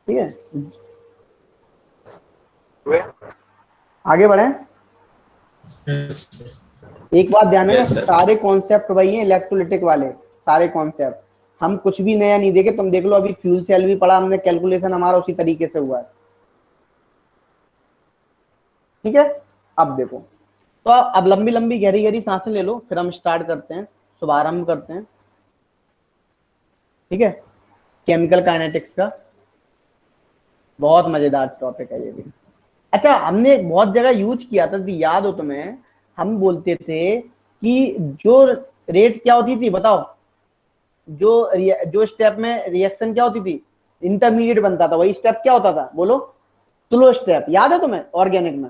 ठीक है? आगे बढ़े। एक बात ध्यान रखना, Yes, sir. सारे कॉन्सेप्ट वही हैं इलेक्ट्रोलिटिक वाले, सारे कॉन्सेप्ट। हम कुछ भी नया नहीं देखे, तुम देख लो अभी फ्यूल सेल भी पढ़ा हमने, कैलकुलेशन हमारा उसी तरीके से हुआ है, ठीक है? अब देखो, तो अब लंबी लंबी गहरी गहरी सांसें ले लो, फिर हम स्टार्ट करते हैं, शुभारंभ करते हैं, ठीक है? केमिकल काइनेटिक्स का बहुत मजेदार टॉपिक है ये भी। अच्छा, हमने बहुत जगह यूज किया था, यदि याद हो तुम्हें, हम बोलते थे कि जो रेट क्या होती थी बताओ, जो स्टेप में रिएक्शन क्या होती थी, इंटरमीडिएट बनता था, वही स्टेप क्या होता था बोलो? Slow step. याद है तुम्हें ऑर्गेनिक में?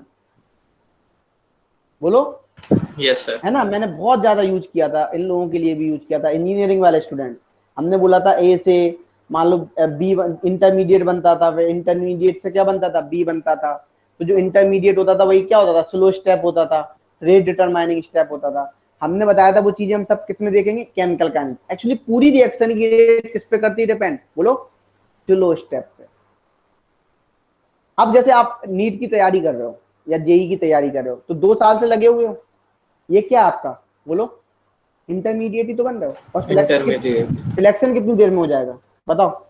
बोलो। Yes sir. है ना, मैंने बहुत ज्यादा यूज किया था, इन लोगों के लिए भी यूज किया था, इंजीनियरिंग वाले स्टूडेंट। हमने बोला था ए से मान लो बी इंटरमीडिएट बनता था, फिर इंटरमीडिएट से क्या बनता था, बी बनता था। तो जो इंटरमीडिएट होता था वही क्या होता था, स्लो स्टेप होता था, रेट डिटरमाइनिंग स्टेप होता था। हमने बताया था वो चीजें हम सब किस में देखेंगे, केमिकल काइनेटिक्स। एक्चुअली पूरी रिएक्शन की रेट किस पे करती है डिपेंड, बोलो? स्लो स्टेप पे। अब जैसे आप नीट की तैयारी कर रहे हो या जेई की तैयारी कर रहे हो, तो 2 साल से लगे हुए हो, ये क्या आपका, बोलो? इंटरमीडिएट ही तो बन रहे हो। और सिलेक्शन कितनी देर में हो जाएगा बताओ?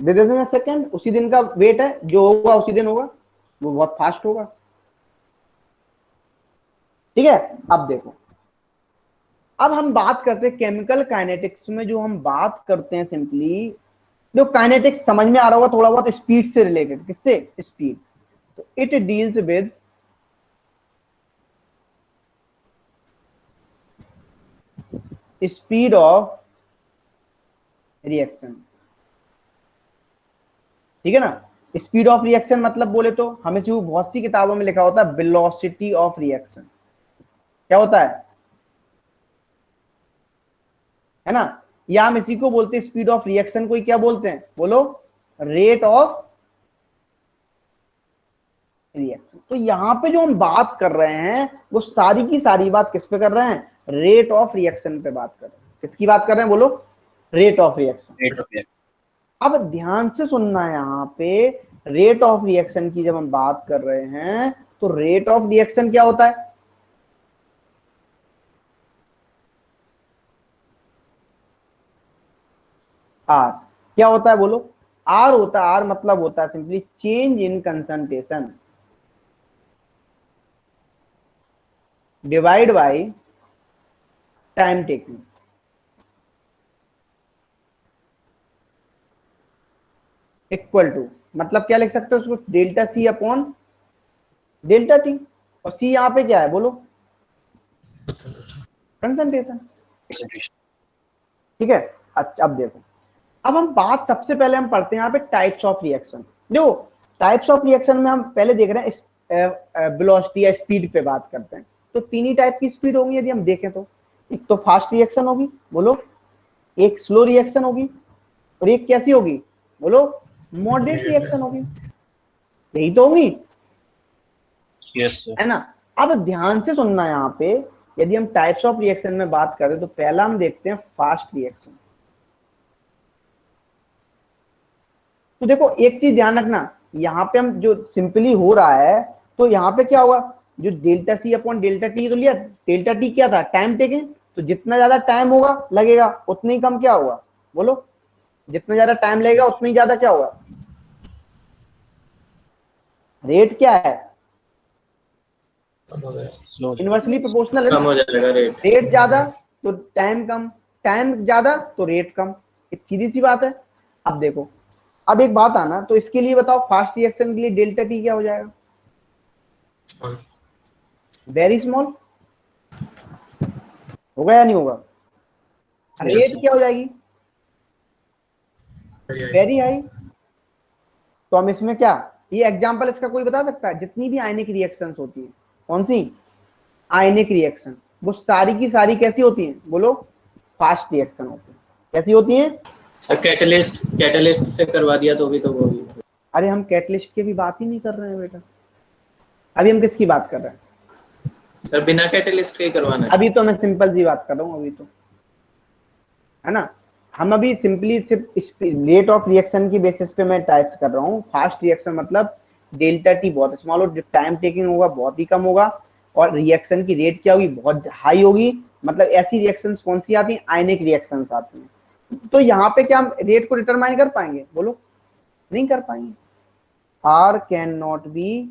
दे देंगे सेकंड, उसी दिन का वेट है, जो होगा उसी दिन होगा, वो बहुत फास्ट होगा, ठीक है? अब देखो, अब हम बात करते हैं केमिकल काइनेटिक्स में, जो हम बात करते हैं सिंपली, जो काइनेटिक्स समझ में आ रहा होगा थोड़ा बहुत, स्पीड से रिलेटेड। किससे? स्पीड। तो it deals with speed of reaction, ठीक है ना? स्पीड ऑफ रिएक्शन मतलब बोले तो हमें जो बहुत सी किताबों में लिखा होता है वेलोसिटी ऑफ रिएक्शन, क्या होता है ना? या हम इसी को बोलते हैं स्पीड ऑफ रिएक्शन को ही क्या बोलते हैं, बोलो? Rate of reaction. तो यहां पे जो हम बात कर रहे हैं वो सारी की सारी बात किस पे कर रहे हैं, रेट ऑफ रिएक्शन पे बात कर रहे हैं। किसकी बात कर रहे हैं, बोलो? Rate of reaction. अब ध्यान से सुनना है, यहाँ पे रेट ऑफ रिएक्शन की जब हम बात कर रहे हैं तो रेट ऑफ रिएक्शन क्या होता है? आर। क्या होता है बोलो? आर होता है, आर मतलब होता है simply change in concentration divide by time taking. Equal to मतलब क्या लिख सकते हो उसको, delta C upon delta T. और सी यहाँ पे क्या है बोलो, कंसंट्रेशन। ठीक है, अच्छा अब देखो, अब हम बात सबसे पहले हम पढ़ते हैं यहाँ पे टाइप्स ऑफ रिएक्शन। देखो टाइप्स ऑफ रिएक्शन में हम पहले देख रहे हैं वेलोसिटी या स्पीड पे बात करते हैं। तो तीन ही टाइप की स्पीड होंगी यदि हम देखें तो, एक तो फास्ट रिएक्शन होगी बोलो, एक स्लो रिएक्शन होगी, और एक कैसी होगी बोलो, मॉडरेट रिएक्शन होगी। यही तो होगी, यस सर। है ना। अब ध्यान से सुनना, यहाँ पे यदि हम टाइप्स ऑफ रिएक्शन में बात करें तो पहला हम देखते हैं फास्ट रिएक्शन। तो देखो एक चीज ध्यान रखना, यहाँ पे हम जो सिंपली हो रहा है, तो यहाँ पे क्या होगा, जो delta C upon delta T तो लिया, डेल्टा टी क्या था, टाइम टेकिंग। तो जितना ज्यादा टाइम होगा लगेगा उतना ही कम क्या होगा बोलो, जितना ज्यादा टाइम लगेगा उतना ही ज्यादा क्या होगा, रेट क्या है, इनवर्सली प्रोपोर्शनल कम हो जाएगा रेट। रेट ज्यादा तो टाइम कम, टाइम ज्यादा तो रेट कम, एक सीधी सी बात है। अब देखो, अब एक बात आना, तो इसके लिए बताओ फास्ट रिएक्शन के लिए डेल्टा टी क्या हो जाएगा, वेरी स्मॉल होगा या नहीं होगा, रेट क्या हो जाएगी, वेरी हाई। तो हम इसमें क्या, ये एग्जांपल इसका कोई बता सकता है, जितनी भी आयनिक रिएक्शंस होती है, कौन सी आयनिक रिएक्शन, वो सारी की सारी कैसी होती हैं बोलो, फास्ट रिएक्शन होती है। कैसी होती हैं, कैटलिस्ट से करवा दिया तो भी तो वो भी। अरे हम कैटलिस्ट की भी बात ही नहीं कर रहे हैं बेटा, अभी हम किसकी बात कर रहे हैं सर, बिना कैटलिस्ट के करवाना है। अभी तो मैं सिंपल सी बात कर रहा हूँ, अभी तो है ना, हम अभी सिंपली सिर्फ रेट ऑफ रिएक्शन की बेसिस पे मैं टाइप्स कर रहा हूँ। फास्ट रिएक्शन मतलब डेल्टा टी बहुत स्मॉल हो, जो टाइम टेकिंग होगा बहुत ही कम होगा, और रिएक्शन की रेट क्या होगी, बहुत हाई होगी। मतलब ऐसी रिएक्शंस कौन सी आती हैं, आयनिक रिएक्शंस आती हैं। तो यहाँ पे क्या हम रेट को डिटरमाइन कर पाएंगे बोलो, नहीं कर पाएंगे। R can not be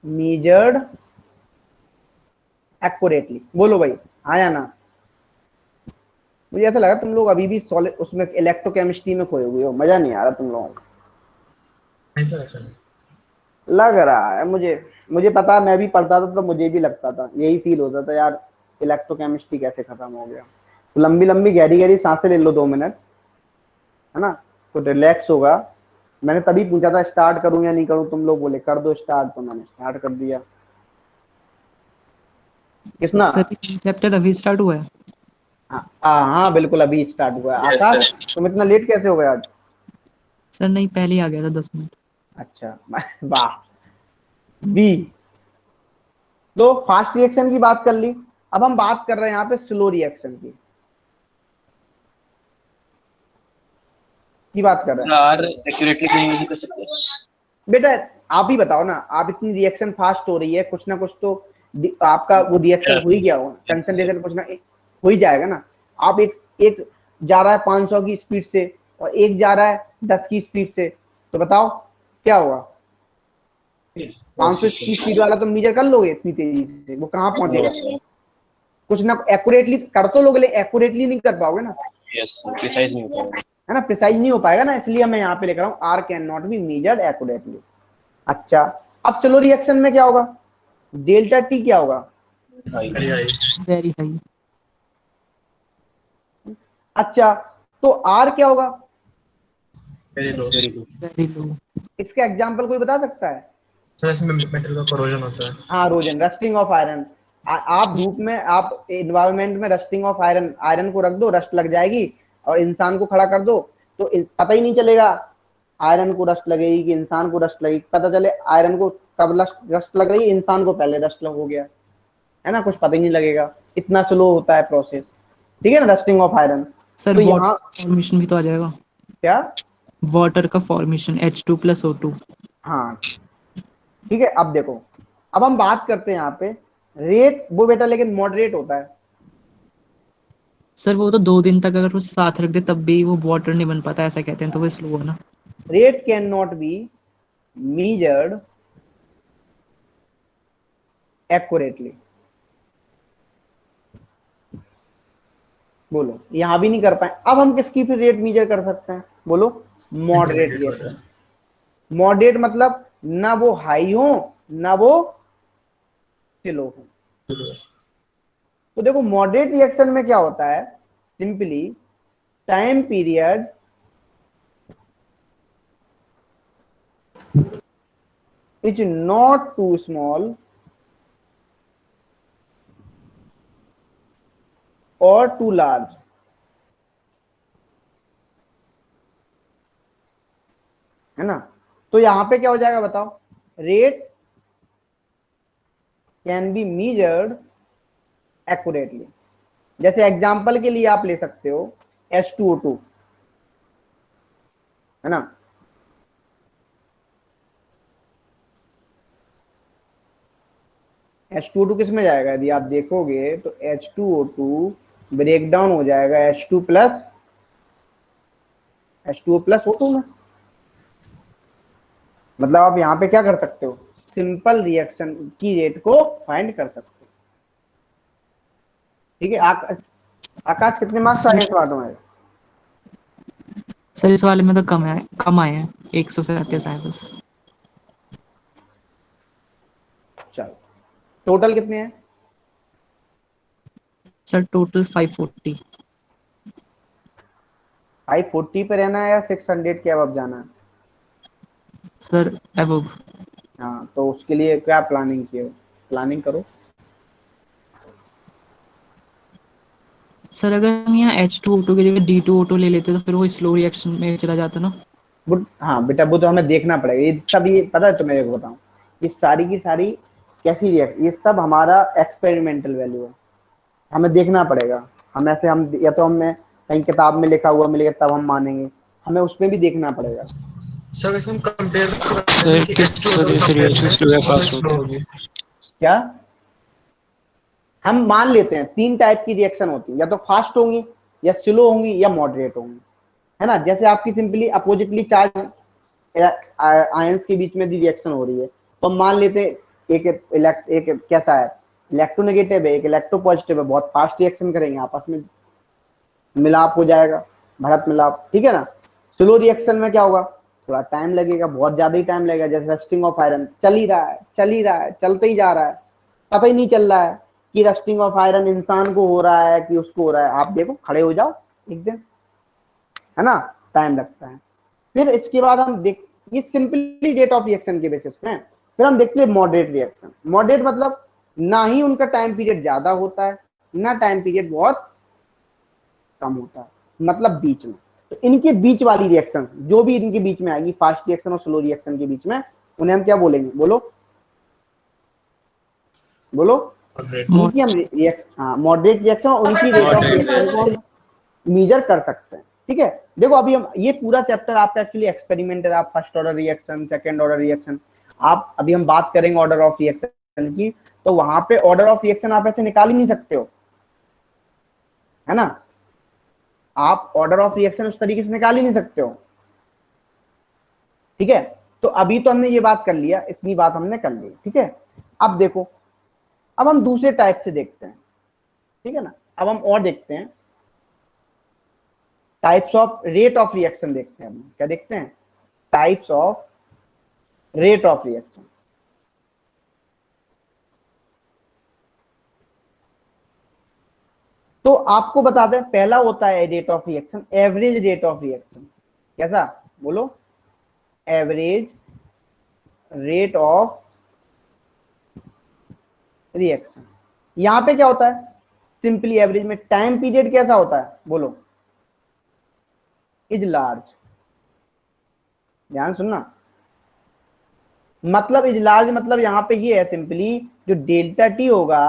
measured accurately, बोलो भाई हाँ या ना। मुझे ऐसा लगा तुम लोग अभी भी सॉलिड उसमें इलेक्ट्रोकेमिस्ट्री में खोए हुए हो, मजा नहीं आ रहा तुम लोगों को, ऐसा लग रहा है मुझे पता, मैं भी पढ़ता था तो मुझे भी लगता था, यही फील होता था यार, इलेक्ट्रोकेमिस्ट्री कैसे खत्म हो गया। तो लंबी लंबी गहरी गहरी सांसें ले लो 2 मिनट, है ना, तो रिलैक्स होगा। मैंने तभी पूछा था स्टार्ट करूं या नहीं करूं, तुम लोग बोले कर दो स्टार्ट, तो मैंने स्टार्ट कर दिया। किसना चैप्टर अभी स्टार्ट हुआ है? हाँ बिल्कुल अभी स्टार्ट हुआ है। आकाश तुम इतना लेट कैसे हो गए आज? सर नहीं, पहले ही आ गया था 10 मिनट। अच्छा वाह। बी, तो फास्ट रिएक्शन की बात कर ली, अब हम बात कर रहे हैं यहाँ पे स्लो रिएक्शन की बात कर रहे हैं। आर एक्यूरेटली कहीं नहीं कर सकते बेटा आप ही बताओ ना, आप इतनी रिएक्शन फास्ट हो रही है, कुछ ना कुछ तो आपका वो रिएक्शन हो ही गया होगा, कंसंट्रेशन कुछ ना हो ही जाएगा ना। आप एक जा रहा है 500 की स्पीड से और एक जा रहा है 10 की स्पीड से, तो बताओ क्या होगा? 500 की स्पीड वाला तो मेजर कर लोगे इतनी तेजी से, वो कहाँ पहुंचेगा? कुछ ना एक्यूरेटली कर तो लोगे, लेकिन एक्यूरेटली नहीं कर पाओगे ना। यस, प्रिसाइज नहीं हो पाएगा, है ना, प्रिसाइज नहीं हो पाएगा ना, इसलिए मैं यहाँ पे लिख रहा हूँ R can not be measured accurately. अच्छा, अब चलो रिएक्शन में क्या होगा, डेल्टा टी क्या होगा? Very high. अच्छा, तो आर क्या होगा? Very low. इसका एग्जांपल कोई बता सकता है? सर इसमें मेटल का कोरोजन होता है। हाँ, रोजन, रस्टिंग ऑफ आयरन। आप धूप में, आप एनवायरनमेंट में रस्टिंग ऑफ आयरन को रख दो, रस्ट लग जाएगी, और इंसान को खड़ा कर दो तो पता ही नहीं चलेगा आयरन को रस्ट लगेगी कि इंसान को रस्ट लगेगी। पता चले आयरन को कब रस्ट लग रही है, इंसान को पहले रस्ट लग हो गया, है ना, कुछ पता ही नहीं लगेगा, इतना स्लो होता है प्रोसेस। ठीक है ना, रस्टिंग ऑफ आयरन। सर तो वाटर यहाँ फॉर्मेशन भी तो आ जाएगा। क्या? वाटर का फॉर्मेशन H2+O2। हाँ ठीक है, अब देखो, अब हम बात करते हैं यहाँ पे रेट, वो बेटा लेकिन मॉडरेट होता है। सर वो तो 2 दिन तक अगर वो साथ रख दे तब भी वो वाटर नहीं बन पाता, ऐसा कहते हैं, तो वो स्लो है ना। Rate can not B measured accurately. बोलो, यहां भी नहीं कर पाए। अब हम किसकी फिर रेट मेजर कर सकते हैं? बोलो, मॉडरेट रिएक्शन। मॉडरेट मतलब ना वो हाई हो ना वो स्लो हो। तो देखो मॉडरेट रिएक्शन में क्या होता है, simply time period is not too small और टू लार्ज। है ना, तो यहां पे क्या हो जाएगा बताओ, rate can be measured accurately. जैसे एग्जांपल के लिए आप ले सकते हो H2O2, है ना, H2O2 किस में जाएगा, यदि आप देखोगे तो H2O2 ब्रेक डाउन हो जाएगा H2 plus H2O plus O2 में। मतलब आप यहाँ पे क्या कर सकते हो, सिंपल रिएक्शन की रेट को फाइंड कर सकते हो। ठीक है, आकाश कितने मार्क्स आए इस बार तुम्हारे? सर इस वाले में तो कम आए हैं, 137 आए बस। चलो टोटल कितने हैं? Sir total 540। 540 पे रहना है या 600 के अब जाना है? Sir above. हाँ, तो उसके लिए क्या प्लानिंग किए हो, प्लानिंग करो। सर अगर हम यहाँ H2O2 की जगह D2O2 ले लेते तो फिर वो स्लो रिएक्शन में चला जाता ना। हाँ बेटा, वो तो हमें देखना पड़ेगा। ये सब, ये पता है तुम्हें, एक बताऊं, ये सारी की सारी कैसी रिएक्ट, ये सब हमारा एक्सपेरिमेंटल वैल्यू है, हमें देखना पड़ेगा। हम ऐसे हम या तो हमें कहीं किताब में लिखा हुआ मिलेगा तब हम मानेंगे, हमें उसमें भी देखना पड़ेगा। सर वैसे हम कंपेयर सर किस वजह से रिएक्शंस जो है फास्ट होते हैं? क्या हम मान लेते हैं 3 टाइप की रिएक्शन होती है, या तो फास्ट होंगी या स्लो होंगी या मॉडरेट होंगी, है ना। जैसे आपकी सिंपली अपोजिटली चार्ज आयंस के बीच में भी रिएक्शन हो रही है, तो हम मान लेते हैं एक कैसा है, इलेक्ट्रोनेगेटिव है, एक इलेक्ट्रोपॉजिटिव है, बहुत फास्ट रिएक्शन करेंगे, आपस में मिलाप हो जाएगा, भरत मिलाप, ठीक है ना। स्लो रिएक्शन में क्या होगा, थोड़ा टाइम लगेगा, बहुत ज्यादा ही टाइम लगेगा। जैसे रस्टिंग ऑफ आयरन चल ही रहा है, चल ही रहा है, चलते ही जा रहा है, पता ही नहीं चल रहा है कि रस्टिंग ऑफ आयरन इंसान को हो रहा है कि उसको हो रहा है। आप देखो, खड़े हो जाओ एक दिन, है ना, टाइम लगता है। फिर इसके बाद हम देख, ये सिंपली रेट ऑफ रिएक्शन के बेसिस पे। फिर हम देखते हैं मॉडरेट रिएक्शन। मॉडरेट मतलब ना ही उनका टाइम पीरियड ज्यादा होता है, ना टाइम पीरियड बहुत कम होता है, मतलब बीच में। तो इनके बीच वाली रिएक्शन, जो भी इनके बीच में आएगी, फास्ट रिएक्शन और स्लो रिएक्शन के बीच में, उन्हें हम क्या बोलेंगे, बोलो बोलो। उनकी हम मॉडरेट रिएक्शन और उनकी रेट ऑफ रिएक्शन को हम मेजर कर सकते हैं। ठीक है, देखो अभी हम ये पूरा चैप्टर आपका एक्चुअली एक्सपेरिमेंट है, आप first order reaction, second order reaction, आप अभी हम बात करेंगे ऑर्डर ऑफ रिएक्शन की, तो वहां पे ऑर्डर ऑफ रिएक्शन आप ऐसे निकाल ही नहीं सकते हो, है ना। आप ऑर्डर ऑफ रिएक्शन उस तरीके से निकाल ही नहीं सकते हो। ठीक है, तो अभी तो हमने ये बात कर लिया, इतनी बात हमने कर ली। ठीक है, अब देखो, अब हम दूसरे टाइप से देखते हैं, ठीक है ना। अब हम और देखते हैं types of rate of reaction देखते हैं। हम क्या देखते हैं, types of rate of reaction. तो आपको बता दें, पहला होता है rate of reaction, average rate of reaction. कैसा, बोलो, एवरेज रेट ऑफ रिएक्शन। यहां पे क्या होता है, सिंपली एवरेज में टाइम पीरियड कैसा होता है, बोलो, इज लार्ज। ध्यान सुनना, मतलब इज लार्ज मतलब यहां पे ये है सिंपली, जो डेल्टा टी होगा,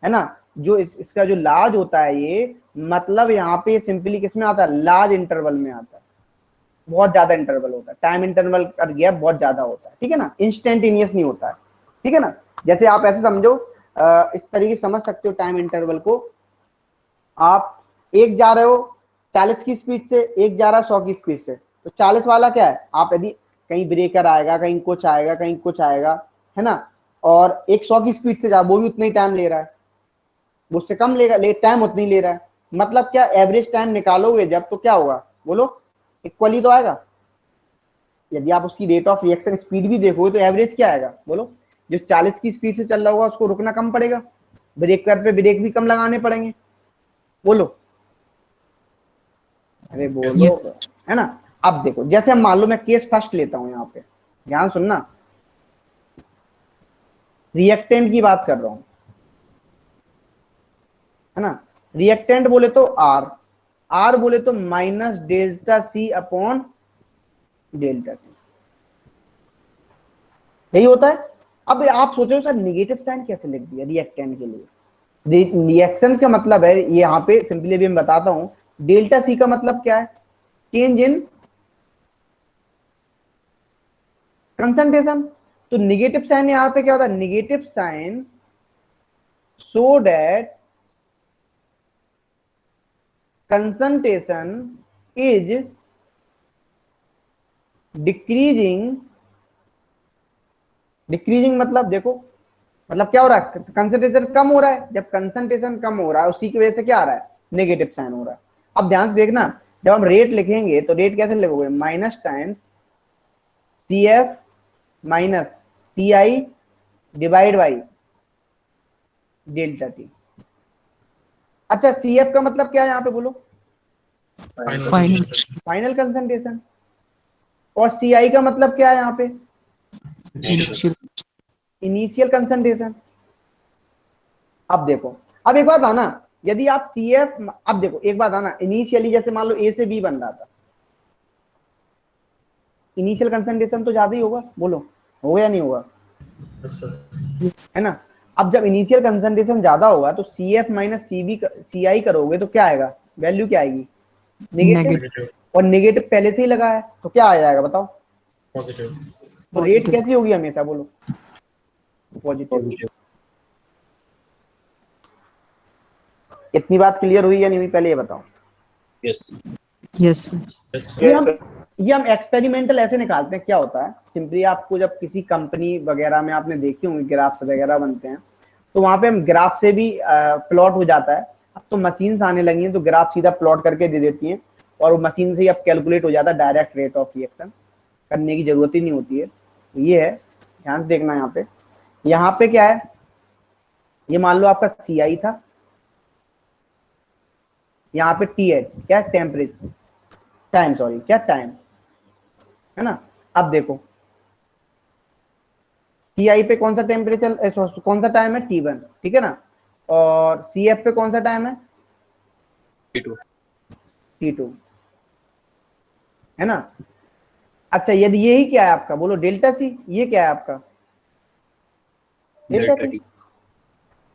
है ना, जो इसका जो लार्ज होता है, ये मतलब यहाँ पे सिंपली किस में आता है, लार्ज इंटरवल में आता है, बहुत ज्यादा इंटरवल होता है, टाइम इंटरवल का गैप बहुत ज्यादा होता है। ठीक है ना, इंस्टेंटेनियस नहीं होता है। ठीक है ना, जैसे आप ऐसे समझो, इस तरीके समझ सकते हो टाइम इंटरवल को। आप एक जा रहे हो 40 की स्पीड से, एक जा रहा है 100 की स्पीड से, तो 40 वाला क्या है, आप यदि कहीं ब्रेकर आएगा, कहीं कुछ आएगा, कहीं कुछ आएगा, है ना, और एक 100 की स्पीड से जा, वो भी उतना ही टाइम ले रहा है, वो उससे कम लेगा, टाइम उतना ही ले रहा है। मतलब क्या, एवरेज टाइम निकालोगे जब, तो क्या होगा, बोलो, इक्वली तो आएगा। यदि आप उसकी रेट ऑफ रिएक्शन स्पीड भी देखोगे तो एवरेज क्या आएगा, बोलो, जो 40 की स्पीड से चल रहा होगा उसको रुकना कम पड़ेगा, ब्रेक पैड पे ब्रेक भी कम लगाने पड़ेंगे। बोलो, अरे बोलो, है ना। अब देखो, जैसे हम मान लो मैं केस फर्स्ट लेता हूं, यहाँ पे ध्यान सुनना, रिएक्टेंट की बात कर रहा हूं, है ना। रिएक्टेंट बोले तो आर, आर बोले तो minus delta C upon delta T, यही होता है। अब आप सोचो सर निगेटिव साइन कैसे लिख दिया रिएक्टेंट के लिए। रिएक्शन का मतलब है, ये यहाँ पे सिंपली भी मैं बताता हूं, डेल्टा सी का मतलब क्या है, चेंज इन कंसंट्रेशन। तो निगेटिव साइन यहाँ पे क्या होता है, negative sign so that concentration is decreasing, decreasing मतलब देखो, मतलब क्या हो रहा है, कंसंट्रेशन कम हो रहा है। जब कंसंट्रेशन कम हो रहा है उसी की वजह से क्या आ रहा है, नेगेटिव साइन हो रहा है। अब ध्यान से देखना, जब हम रेट लिखेंगे तो रेट कैसे लिखोगे, minus times C F minus C I divide by delta T. अच्छा, सी एफ का मतलब क्या है यहाँ पे बोलो, फाइनल कंसंट्रेशन, और सी आई का मतलब क्या है यहाँ पे, इनिशियल कंसंट्रेशन। अब देखो, अब एक बात आना, यदि आप सी एफ, अब देखो एक बात आना, इनिशियली जैसे मान लो ए से बी बन रहा था, इनिशियल कंसंट्रेशन तो ज्यादा ही होगा, बोलो होगा या नहीं होगा, है ना। अब जब इनिशियल कंसंट्रेशन ज्यादा होगा तो सी एफ माइनस सी आई करोगे तो क्या आएगा, वैल्यू क्या आएगी, नेगेटिव, और नेगेटिव पहले से ही लगा है तो क्या आ जाएगा बताओ, पॉजिटिव। तो रेट कैसी होगी हमेशा, बोलो पॉजिटिव। इतनी बात क्लियर हुई या नहीं हुई, पहले ये बताओ। यस यस ये हम एक्सपेरिमेंटल ऐसे निकालते हैं, क्या होता है सिंपली, आपको जब किसी कंपनी वगैरह में आपने देखे होंगे ग्राफ्स वगैरह बनते हैं, तो वहां पे हम ग्राफ से भी प्लॉट हो जाता है। अब तो मशीन्स आने लगी हैं तो ग्राफ सीधा प्लॉट करके दे देती हैं, और वो मशीन से ही अब कैलकुलेट हो जाता है, डायरेक्ट रेट ऑफ रिएक्शन करने की जरूरत ही नहीं होती है। तो ये है, ध्यान से देखना यहाँ पे क्या है, ये मान लो आपका सी आई था, यहाँ पे टी एच क्या है, टेम्परेचर, टाइम, सॉरी क्या टाइम, है ना। अब देखो सी आई पे कौन सा टेम्परेचर, कौन सा टाइम है, T1, ठीक है ना, और सी एफ पे कौन सा टाइम है, T2, है ना। अच्छा, यदि यही क्या है आपका, बोलो डेल्टा सी, ये क्या है आपका डेल्टा टी,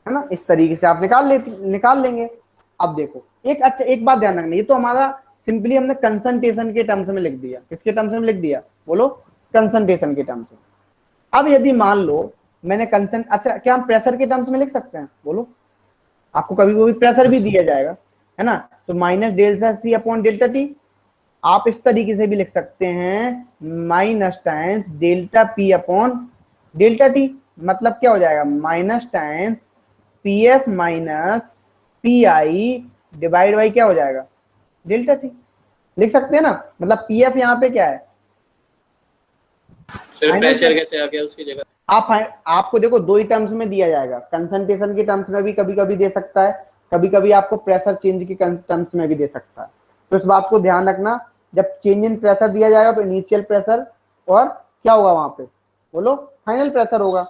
है ना। इस तरीके से आप निकाल लेंगे। अब देखो एक, अच्छा एक बात ध्यान रखना, ये तो हमारा सिंपली हमने कंसंट्रेशन के टर्म्स में लिख दिया, किसके टर्म्स में लिख दिया, बोलो कंसंट्रेशन के टर्म्स में। अब यदि मान लो मैंने अच्छा क्या हम प्रेशर के टर्म्स में लिख सकते हैं, बोलो, आपको कभी कभी प्रेशर भी दिया जाएगा, है ना, तो minus delta C upon delta T. आप इस तरीके से भी लिख सकते हैं, minus times delta P upon delta T, मतलब क्या हो जाएगा, minus times P F minus P I divide by क्या हो जाएगा, डेल्टा टी, लिख सकते हैं ना। मतलब पी एफ यहाँ पे क्या है, सिर्फ प्रेशर कैसे आ गया उसकी जगह, आपको देखो दो ही टर्म्स में दिया जाएगा, कंसंट्रेशन के टर्म्स में भी कभी कभी दे सकता है, कभी कभी आपको प्रेशर चेंज के टर्म्स में भी दे सकता है। तो इस बात को ध्यान रखना, जब चेंज इन प्रेशर दिया जाएगा तो इनिशियल प्रेशर और क्या होगा वहां पे, बोलो फाइनल प्रेशर होगा,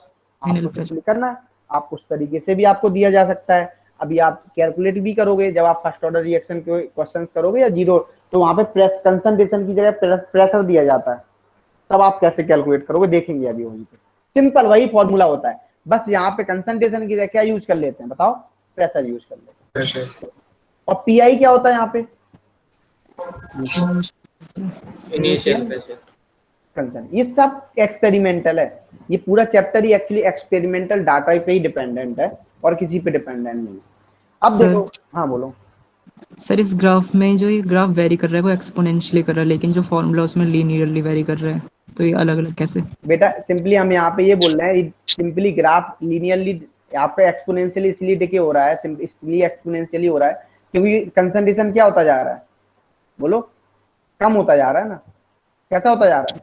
आपको करना है। आप उस तरीके से भी आपको दिया जा सकता है। अभी आप कैलकुलेट भी करोगे जब आप फर्स्ट ऑर्डर रिएक्शन के क्वेश्चन करोगे या जीरो, तो वहां पे कंसंट्रेशन की जगह प्रेशर दिया जाता है, तब आप कैसे कैलकुलेट करोगे देखेंगे अभी वहीं पे। सिंपल वही फॉर्मूला होता है, बस यहाँ पे कंसंट्रेशन की जगह क्या यूज कर लेते हैं बताओ, प्रेशर यूज कर लेते हैं। और पीआई क्या होता है यहाँ पे, इनिशियल प्रेशर। ये सब एक्सपेरिमेंटल है, ये पूरा चैप्टर ही एक्चुअली एक्सपेरिमेंटल डाटा पे ही डिपेंडेंट है और किसी पे डिपेंडेंट नहीं। अब देखो, हाँ बोलो सर, इस ग्राफ में जो ये ग्राफ वेरी कर रहा है वो एक्सपोनेंशियली कर रहा है, लेकिन जो फॉर्मूला उसमें लीनियरली वेरी कर रहा है, तो ये अलग अलग कैसे? बेटा सिंपली हम यहाँ पे ये बोल रहे हैं, सिंपली ग्राफ लीनियरली यहाँ पे एक्सपोनेंशियली इसलिए डिके हो रहा है, इसलिए एक्सपोनेंशियली हो रहा है क्योंकि कंसंट्रेशन क्या होता जा रहा है, बोलो कम होता जा रहा है ना, कैसा होता जा रहा है,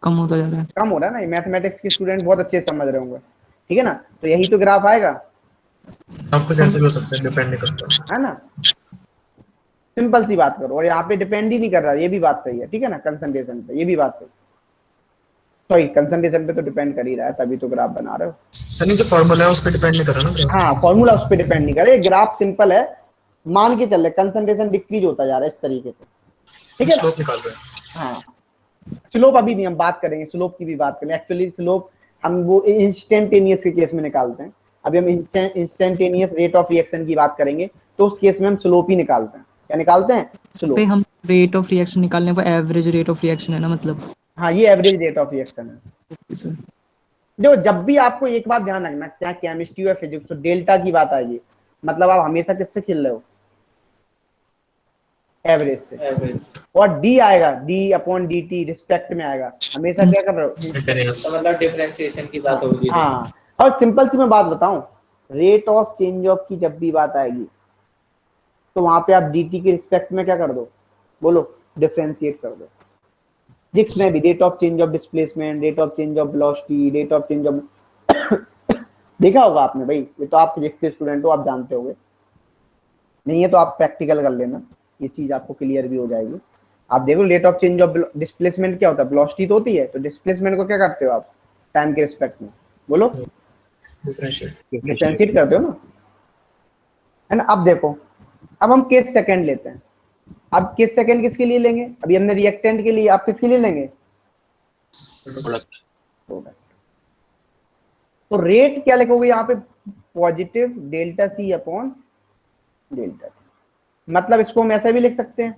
कम होता जा रहा है। कम हो रहा है ना, मैथमेटिक्स के स्टूडेंट बहुत अच्छे से समझ रहे होंगे, ठीक है ना। तो यही तो ग्राफ आएगा, अब तो कैसे भी हो सकता है, डिपेंड नहीं करता है ना। सिंपल सी बात करो, और यहाँ पे डिपेंड ही नहीं कर रहा, ये भी बात सही है, ठीक है ना, कंसंट्रेशन पे, ये भी बात सही, सॉरी कंसंट्रेशन पे तो डिपेंड कर ही रहा है, तभी तो ग्राफ बना रहे हो। सनी जो फॉर्मूला है उस पर डिपेंड नहीं कर रहा ना। हाँ फॉर्मूला उस पर डिपेंड नहीं करे, ग्राफ सिंपल है, मान के चल रहे कंसंट्रेशन डिक्रीज होता जा रहा है इस तरीके से, ठीक है ना। स्लोप निकाल रहे हैं। हाँ स्लोप अभी भी हम बात करेंगे, स्लोप की भी बात करेंगे। एक्चुअली स्लोप हम वो इंस्टेंटेनियस के केस में निकालते हैं, अभी हम इंस्टेंटेनियस रेट ऑफ रिएक्शन की बात करेंगे, तो उस केस में हम स्लोप ही निकालते हैं। क्या निकालते हैं? स्लोप। पे हम रेट ऑफ रिएक्शन निकालने को एवरेज रेट ऑफ रिएक्शन है ना, मतलब। हाँ ये एवरेज रेट ऑफ रिएक्शन है। सर जो जब भी आपको एक बात ध्यान रखना, क्या केमिस्ट्री और फिजिक्स, तो डेल्टा की बात आएगी, मतलब आप हमेशा किससे खेल रहे हो? एवरेज से। एवरेज और डी आएगा, D upon d T respect में आएगा, हमेशा क्या कर रहे हो? तो मतलब डिफरेंशिएशन की बात होगी। हाँ और सिंपल सी मैं बात बताऊं, रेट ऑफ चेंज ऑफ की जब भी बात आएगी तो वहां पे आप dt के रिस्पेक्ट में क्या कर दो? बोलो, डिफरेंशिएट कर दो। फिजिक्स में भी rate of change of displacement, rate of change of velocity, rate of change of देखा होगा आपने भाई, ये तो आप फिजिक्स के स्टूडेंट हो, आप जानते होंगे, नहीं है तो आप प्रैक्टिकल कर लेना, ये चीज आपको क्लियर भी हो जाएगी। आप देखो rate of change of displacement क्या होता है? वेलोसिटी तो होती है, तो डिस्प्लेसमेंट को क्या करते हो आप? टाइम के रिस्पेक्ट में, बोलो डिफरेंशिएट करते हो ना, है ना। अब देखो, अब हम केस सेकंड लेते हैं। अब केस सेकंड किसके लिए लेंगे? अभी हमने रिएक्टेंट के लिए, आप किसके लिए लेंगे? प्रोडक्ट। तो रेट क्या लिखोगे यहाँ पे? Positive delta C upon delta T. मतलब इसको हम ऐसा भी लिख सकते हैं।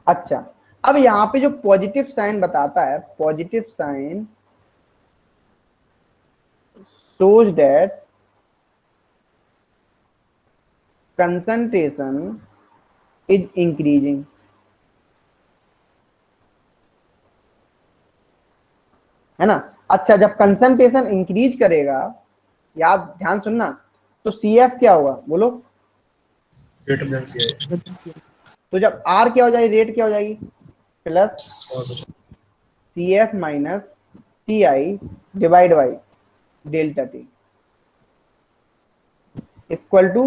अच्छा अब यहाँ पे जो पॉजिटिव साइन बताता है, positive sign shows that concentration is increasing, है ना। अच्छा जब कंसंट्रेशन इंक्रीज करेगा, या आप ध्यान सुनना, तो CF क्या होगा? बोलो, रेट ऑफ डेंसिटी। तो जब R क्या हो जाएगी? रेट क्या हो जाएगी? Plus CF minus TI divide by delta T equal to.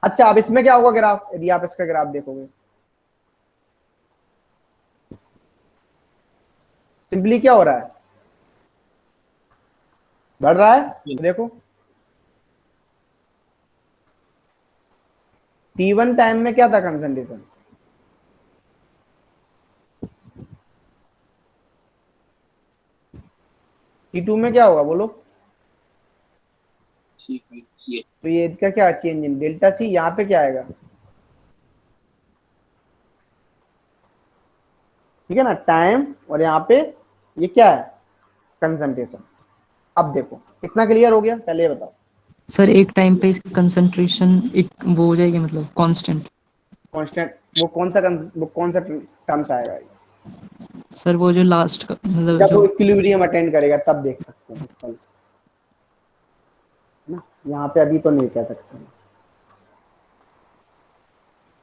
अच्छा अब इसमें क्या होगा ग्राफ? यदि आप इसका ग्राफ देखोगे, सिंपली क्या हो रहा है? बढ़ रहा है। देखो T1 टाइम में क्या था कंसंट्रेशन? T2 में क्या होगा? बोलो। तो ये इसका क्या चेंज इन डेल्टा सी, यहाँ पे क्या आएगा? ठीक है ना, टाइम, और यहाँ पे ये क्या है? कंसंट्रेशन। अब देखो कितना क्लियर हो गया? पहले ये बताओ। सर एक टाइम पे इसकी कंसंट्रेशन एक वो हो जाएगी, मतलब कांस्टेंट। कांस्टेंट वो कौन सा टर्म्स आएगा? सर वो जो लास्ट का मतलब जब जो वो इक्विलिब्रियम अटेंड करेगा तब देख सकते हैं कल, ना। यहाँ पे अभी तो नहीं कह सकते,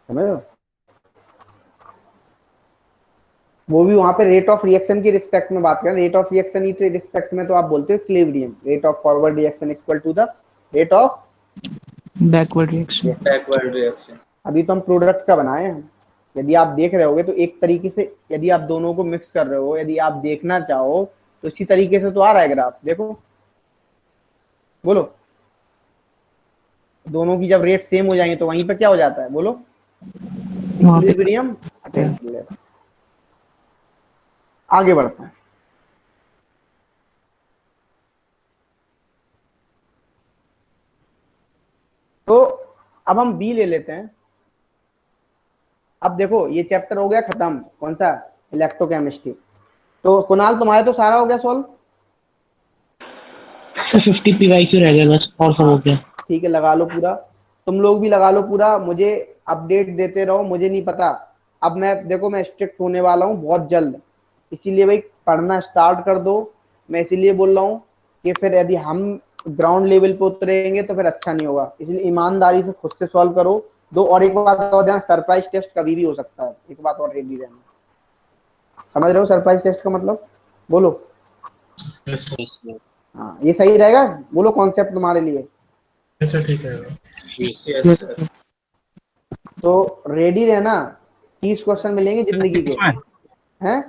समझ लो। वो भी वहां पे रेट ऑफ रिएक्शन की रिस्पेक्ट में बात करें, रेट ऑफ रिएक्शन की रिस्पेक्ट में तो आप बोलते हो equilibrium, rate of forward reaction equal to the rate of backward reaction. Backward reaction. अभी तो हम प्रोडक्ट का बनाए हैं। यदि आप देख रहे होगे तो एक तरीके से, यदि आप दोनों को मिक्स कर रहे हो, यदि आप देखना चाहो तो इसी तरीके से तो आ रहा है ग्राफ। देखो, बोलो, दोनों की जब रेट सेम हो जाएंगे तो वहीं पे क्या हो जाता है? बोलो, इक्विलिब्रियम अटेन कर लेगा। आगे बढ़ते हैं। तो अब हम बी ले लेते हैं। अब देखो ये चैप्टर हो गया खत्म, कौन सा? इलेक्ट्रोकेमिस्ट्री। तो कुणाल तुम्हारे तो सारा हो गया सॉल्व? 50 PYQ रह गया बस, और सब हो गया। ठीक है, लगा लो पूरा, तुम लोग भी लगा लो पूरा, मुझे अपडेट देते रहो। मुझे नहीं पता, अब मैं देखो मैं स्ट्रिक्ट होने वाला हूँ बहुत जल्द, इसीलिए भाई पढ़ना स्टार्ट कर दो। मैं इसीलिए बोल रहा हूँ कि फिर यदि हम ग्राउंड लेवल पे उतरेंगे तो फिर अच्छा नहीं होगा, इसलिए ईमानदारी से खुद से सॉल्व करो। दो और एक बात और ध्यान, सरप्राइज टेस्ट कभी भी हो सकता है, एक बात और रेडी रहना। समझ रहे हो सरप्राइज टेस्ट का मतलब? बोलो। Yes, sir. हाँ ये सही रहेगा, बोलो कॉन्सेप्ट तुम्हारे लिए। ऐसा ठीक है। Yes. Yes sir. तो रेडी रहना, 30 क्वेश्चन मिलेंगे जिंदगी के, इसमें हैं?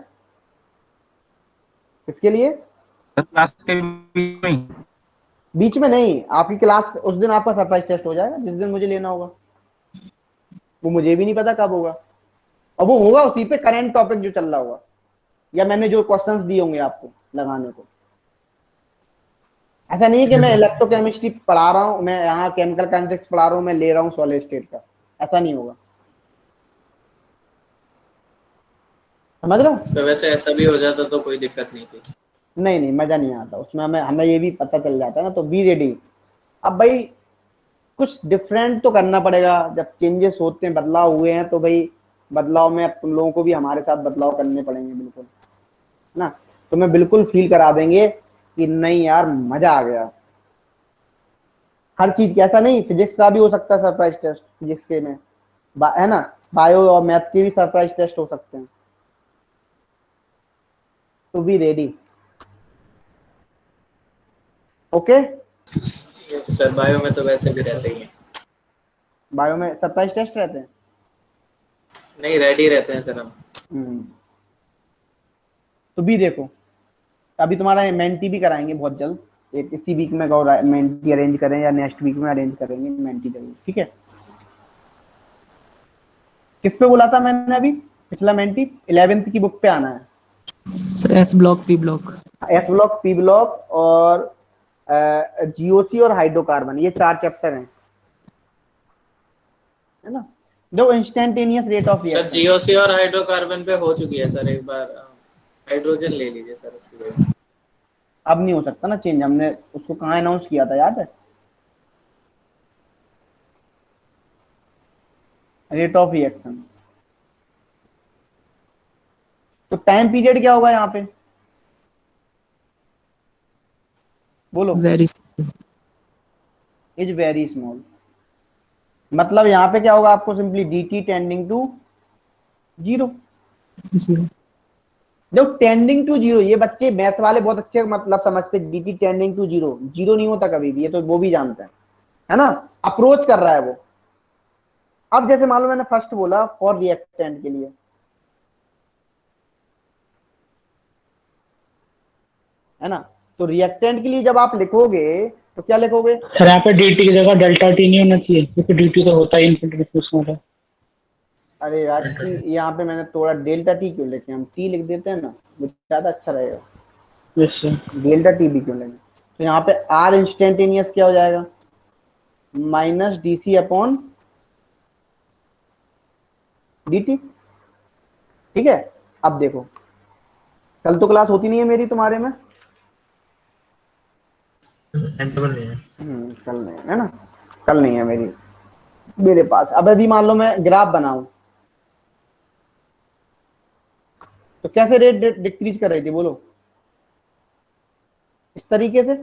किसके लिए? क्लास के बीच में ही? बीच में नहीं, आपकी क्लास उस दिन आपका सरप्राइज टेस्ट हो जाएगा जिस दिन मुझे लेना होगा, वो मुझे भी नहीं पता कब होगा, और वो होगा उसी पे करंट टॉपिक जो चल रहा होगा, या मैंने जो क्वेश्चंस दिए होंगे आपको लगाने को। ऐसा नहीं है कि मैं इलेक्ट्रोकेमिस्ट्री पढ़ा रहा हूँ, मैं यहाँ केमिकल काइनेटिक्स पढ़ा रहा हूँ, मैं ले रहा हूँ सॉलिड स्टेट का, ऐसा नहीं होगा। समझ रहे हो? तो वैसे ऐसा भी हो जाता तो कोई दिक्कत नहीं थी। नहीं नहीं, मजा नहीं आता उसमें, हमें ये भी पता चल जाता है ना, तो बी रेडी। अब भाई कुछ डिफरेंट तो करना पड़ेगा, जब चेंजेस होते हैं, बदलाव हुए हैं, तो भाई बदलाव में अब तुम लोगों को भी हमारे साथ बदलाव करने पड़ेंगे बिल्कुल ना। तो मैं बिल्कुल फील करा देंगे कि नहीं यार मजा आ गया। हर चीज की, ऐसा नहीं फिजिक्स का भी हो सकता है सरप्राइज टेस्ट, फिजिक्स के में है ना, बायो और मैथ के भी सरप्राइज टेस्ट हो सकते हैं। तो be ready. Okay? Yes sir, bio में तो वैसे भी रहते ही हैं। बायो में सरप्राइज टेस्ट रहते हैं? नहीं, रेडी रहते हैं सर हम। तो बी देखो, अभी तुम्हारा मेंटी भी कराएंगे बहुत जल्द, एक इसी वीक में मेंटी अरेंज करें या नेक्स्ट वीक में अरेंज करेंगे मेंटी जरूर, ठीक है? किस पे बोला था मैंने अभी पिछला मेंटी? 11th की बुक पे आना है sir, S block, P block. S block, P block और जीओसी और हाइड्रोकार्बन, ये 4 चैप्टर हैं, है ना, जो instantaneous rate of sir reaction. GOC और हाइड्रोकार्बन पे हो चुकी है सर एक बार, हाइड्रोजन ले लीजिए सर उसकी जगह। अब नहीं हो सकता ना चेंज, हमने उसको कहाँ अनाउंस किया था याद है? Rate of reaction. तो टाइम पीरियड क्या होगा यहाँ पे, बोलो? Very is very small. मतलब यहाँ पे क्या होगा, आपको सिंपली dt टेंडिंग टू 0। जब टेंडिंग टू 0, ये बच्चे मैथ वाले बहुत अच्छे मतलब समझते, dt टेंडिंग टू 0, 0 नहीं होता कभी भी, ये तो वो भी जानते हैं, है ना, अप्रोच कर रहा है वो। अब जैसे मान लो मैंने फर्स्ट बोला फॉर रिएक्टेंट के लिए, है ना, तो रिएक्टेंट के लिए जब आप लिखोगे तो क्या लिखोगे? सर यहाँ पे dt की जगह डेल्टा टी नहीं होना चाहिए, क्योंकि dt तो होता ही इनपुट रिस्पॉन्स में। अरे यार यहाँ पे मैंने थोड़ा डेल्टा टी क्यों लिखे, हम टी लिख देते हैं ना, वो ज्यादा अच्छा रहेगा। Yes sir. डेल्टा टी भी क्यों लेंगे? तो यहाँ पे आर इंस्टेंटेनियस क्या हो जाएगा, minus D upon d T, ठीक है? अब देखो, कल तो क्लास होती नहीं है मेरी तुम्हारे में, नहीं है। कल नहीं है ना, कल नहीं है मेरे पास। अब यदि मान लो मैं ग्राफ बनाऊं, तो कैसे रेट डिक्रीज कर रही थी, बोलो? इस तरीके से।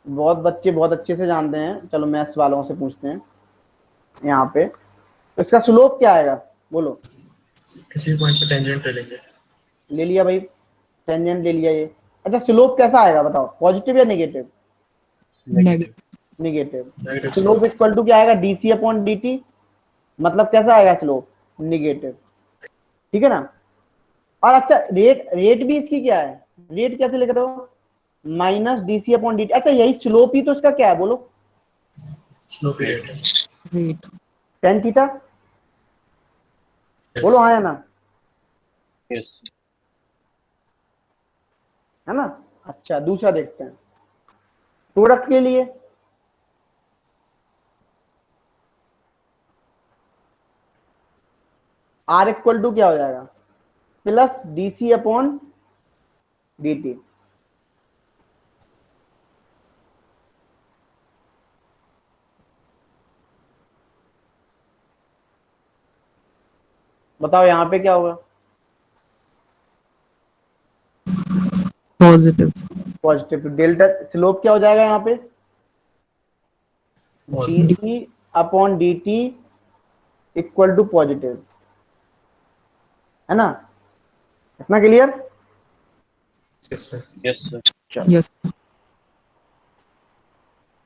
बहुत बच्चे बहुत अच्छे से जानते हैं, चलो मैथ्स वालों से पूछते हैं यहाँ पे, तो इसका स्लोप क्या आएगा, बोलो? किसी पॉइंट पे टेंजेंट ले लेंगे। ले लिया भाई, टेंजेंट ले लिया ये। अच्छा स्लोप कैसा आएगा बताओ, पॉजिटिव या negative? Negative. Slope equal to क्या आएगा, डी अपॉन डी टी, मतलब कैसा आएगा स्लोप, नेगेटिव, ठीक है ना? और अच्छा रेट भी इसकी क्या है, रेट कैसे लिख रहे हो, minus D upon d T. अच्छा यही स्लोप ही तो इसका क्या है, बोलो? स्लोप रेट टेन थीटा, बोलो हाँ या ना? यस। है ना? अच्छा दूसरा देखते हैं, प्रोडक्ट के लिए आर इक्वल टू क्या हो जाएगा, plus d upon d t. बताओ यहाँ पे क्या होगा, पॉजिटिव। पॉजिटिव। तो डेल्टा स्लोप क्या हो जाएगा यहाँ पे, d upon dt equal to positive, है ना? इतना clear? Yes sir. Yes, sir. चलो, यस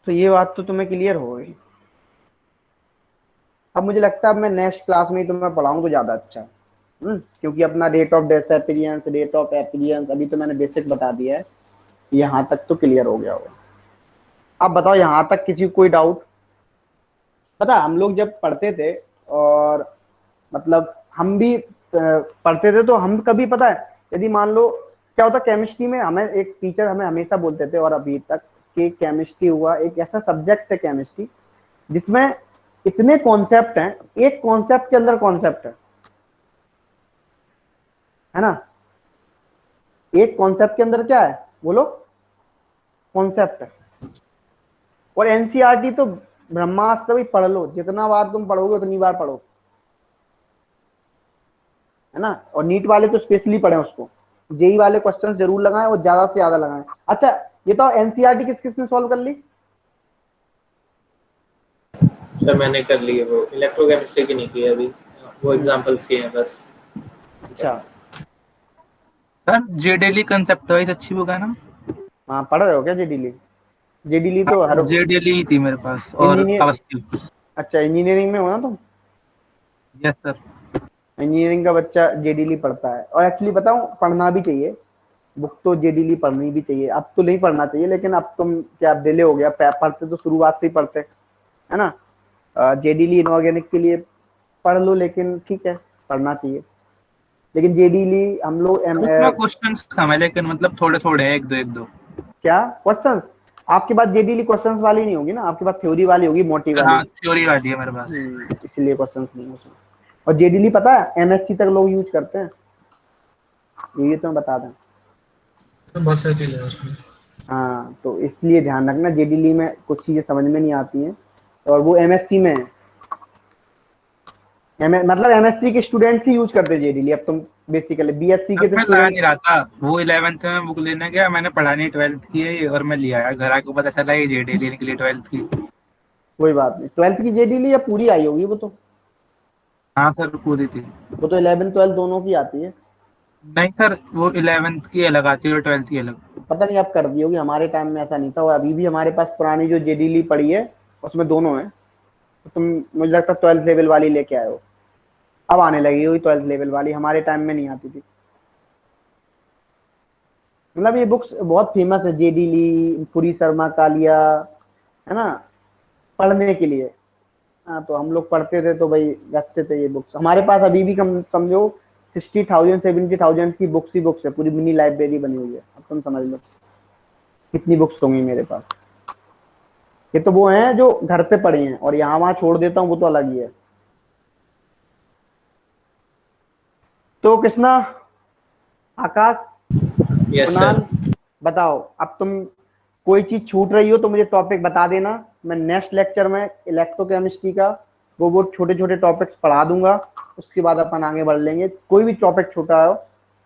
तो ये बात तो तुम्हें क्लियर हो गई। अब मुझे लगता है अब मैं नेक्स्ट क्लास में ही तुम्हें पढ़ाऊँ तो ज्यादा अच्छा है। क्योंकि अपना रेट ऑफ डिसअपीयरेंस अभी तो मैंने बेसिक बता दिया है, यहाँ तक तो क्लियर हो गया होगा। अब बताओ यहाँ तक किसी को कोई डाउट? पता है, हम लोग जब पढ़ते थे और मतलब हम भी पढ़ते थे तो हम कभी, पता है, यदि मान लो क्या होता केमिस्ट्री में, हमें एक टीचर हमें हमेशा बोलते थे और अभी तक कि केमिस्ट्री हुआ एक ऐसा सब्जेक्ट है केमिस्ट्री जिसमें इतने कॉन्सेप्ट हैं, एक कॉन्सेप्ट के अंदर कॉन्सेप्ट है ना? एक कॉन्सेप्ट के अंदर क्या है बोलो? कॉन्सेप्ट है। और एनसीईआरटी तो ब्रह्मास्त्र भी पढ़ लो, जितना बार तुम पढ़ोगे उतनी बार पढ़ो, है ना? और नीट वाले तो स्पेशली पढ़े उसको, जेई वाले क्वेश्चन जरूर लगाएं और ज्यादा से ज्यादा लगाएं। अच्छा ये तो एनसीईआरटी किस किसने सॉल्व कर ली? सर मैंने कर ली है, वो इलेक्ट्रोकेमिस्ट्री की नहीं की है अभी, वो एग्जांपल्स किए हैं बस। अच्छा सर जेडेली कंसेप्ट वाइज अच्छी बुक है ना? हाँ, पढ़ रहे हो क्या जेडीली? जेडीली तो हर जेडेली थी मेरे पास और इंजीनियर, अवस्थी। अच्छा इंजीनियरिंग में हो ना तुम? Yes sir. इंजीनियरिंग का बच्चा जेडीली पढ़ता है, और एक्चुअली बताऊं पढ़ना भी चाहिए, बुक तो जेडीली पढ़नी भी चाहिए। अब तो नहीं पढ़ना चाहिए, लेकिन अब तुम क्या डिले हो गया, पढ़ते तो शुरुआत से ही पढ़ते, है ना? जेडीली इनऑर्गेनिक के लिए पढ़ लो, लेकिन ठीक है पढ़ना चाहिए। लेकिन जेडीली हम लोग उसमें क्वेश्चंस कम है, लेकिन मतलब थोड़े थोड़े हैं, एक दो। क्या क्वेश्चंस? आपके पास जेडीली क्वेश्चंस वाली नहीं होगी ना, आपके पास थ्योरी वाली होगी, मोटी वाली। हाँ थ्योरी वाली है मेरे पास। इसलिए क्वेश्चंस नहीं है उसमें। और जेडीली पता है एमएससी तक लोग यूज करते हैं, ये तो मैं बता दें। तो बहुत सारी चीजें हैं उसमें। हाँ, तो इसलिए ध्यान रखना, जेडीली में कुछ चीजें समझ में नहीं आती हैं, और वो एमएससी में है। मतलब एमएससी के स्टूडेंट्स ही यूज करते हैं जेडीली। अब तुम बेसिकली बीएससी के मैं ला नहीं रहा था, वो 11th में बुक लेने गया, मैंने पढ़ा नहीं 12th की है, और मैं लिया घर आके पता चला ये जेडीली निकली 12th की। कोई बात नहीं, 12th की जेडीली या पूरी आई होगी वो तो? हाँ सर पूरी थी। वो तो 11th 12th दोनों की आती है। नहीं सर, वो 11th की अलग आती है और 12th की अलग। पता नहीं अब कर दी होगी, हमारे टाइम में ऐसा नहीं था। और अभी भी हमारे पास पुरानी जो जेडीली पड़ी है उसमें दोनों है। तो तुम मुझे लगता है 12th लेवल वाली लेके आए हो, अब आने लगी हुई 12th लेवल वाली, हमारे टाइम में नहीं आती थी। मतलब ये बुक्स बहुत फेमस है, जेडीली, पुरी शर्मा कालिया, है ना, पढ़ने के लिए। हाँ, तो हम लोग पढ़ते थे तो भाई रखते थे ये बुक्स। हमारे पास अभी भी कम समझो 60,000 70,000 की बुक्स ही बुक्स है, पूरी मिनी लाइब्रेरी बनी हुई है। अब तुम समझ लो कितनी बुक्स होंगी मेरे पास। ये तो वो हैं जो घर पे पड़ी हैं, और यहाँ वहां छोड़ देता हूँ, वो तो अलग ही है। तो कृष्णा, आकाश, कुणाल, बताओ अब तुम कोई चीज छूट रही हो तो मुझे टॉपिक बता देना। मैं नेक्स्ट लेक्चर में इलेक्ट्रोकेमिस्ट्री का वो छोटे छोटे टॉपिक्स पढ़ा दूंगा, उसके बाद अपन आगे बढ़ लेंगे। कोई भी टॉपिक छूटा हो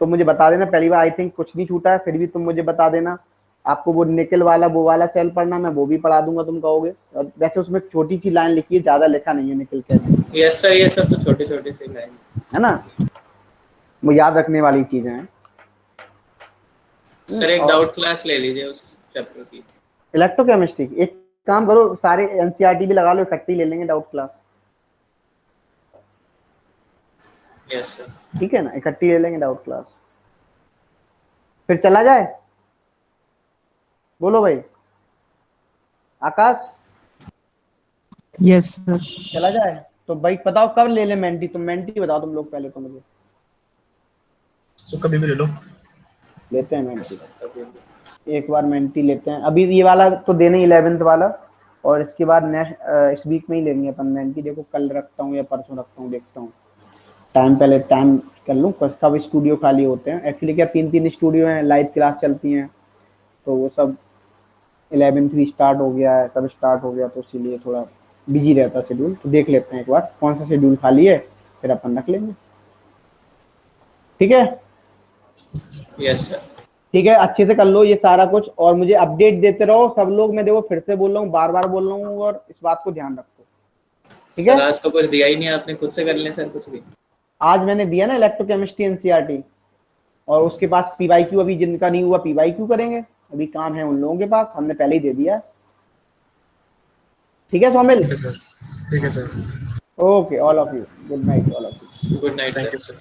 तो मुझे बता देना। पहली बार आई थिंक कुछ नहीं छूटा है, फिर भी तुम मुझे बता देना। आपको वो निकल वाला वो वाला सेल पढ़ना, मैं वो भी पढ़ा दूंगा, तुम कहोगे। और वैसे उसमें छोटी सी लाइन लिखी है, ज्यादा लिखा नहीं है निकल के। यस सर, ये सब तो छोटे छोटे से लाइन है ना, वो याद रखने वाली चीजें हैं। सर एक डाउट क्लास ले लीजिए उस चैप्टर की, इलेक्ट्रोकेमिस्ट्री। एक काम करो, सारे एनसीईआरटी भी लगा लो, इकट्ठी ले लेंगे डाउट क्लास। Yes sir. ठीक है ना, इकट्ठी ले लेंगे डाउट क्लास। फिर चला जाए, बोलो भाई। आकाश, यस सर। चला जाए तो भाई बताओ कब ले ले मेंटी? तुम मेंटी बताओ तुम लोग पहले तो मुझे। तो कभी भी ले लो। लेते हैं मेंटी, एक बार मेंटी लेते हैं। अभी ये वाला तो देने 11th वाला, और इसके बाद नेक्स्ट इस वीक में ही लेंगे अपन मेंटी। देखो कल रखता हूँ या परसों रखता हूँ, देखता हूँ। टाइम पहले टाइम कर लूँ, सब स्टूडियो खाली होते हैं। एक्चुअली क्या 3 स्टूडियो हैं, लाइव क्लास चलती हैं, तो वो सब 11th भी स्टार्ट हो गया है, सब स्टार्ट हो गया, तो इसीलिए थोड़ा बिजी रहता है शेड्यूल। तो देख लेते हैं एक बार कौन सा शेड्यूल खाली है, फिर अपन रख लेंगे। ठीक है? Yes sir. ठीक है, अच्छे से कर लो ये सारा कुछ, और मुझे अपडेट देते रहो सब लोग। मैं देखो फिर से बोल रहा हूँ, बार बार बोल रहा हूँ, और इस बात को ध्यान रखो। ठीक है। सर आज तो कुछ दिया ही नहीं आपने, खुद से कर लें सर कुछ भी। आज मैंने दिया ना इलेक्ट्रोकेमिस्ट्री एनसीईआरटी, और उसके पास पीवाईक्यू अभी जिनका नहीं हुआ पीवाईक्यू करेंगे, अभी काम है उन लोगों के पास, हमने पहले ही दे दिया। ठीक है सोमिल? ठीक है sir. Okay, all of you, good night all of you. Good night thank sir. You sir.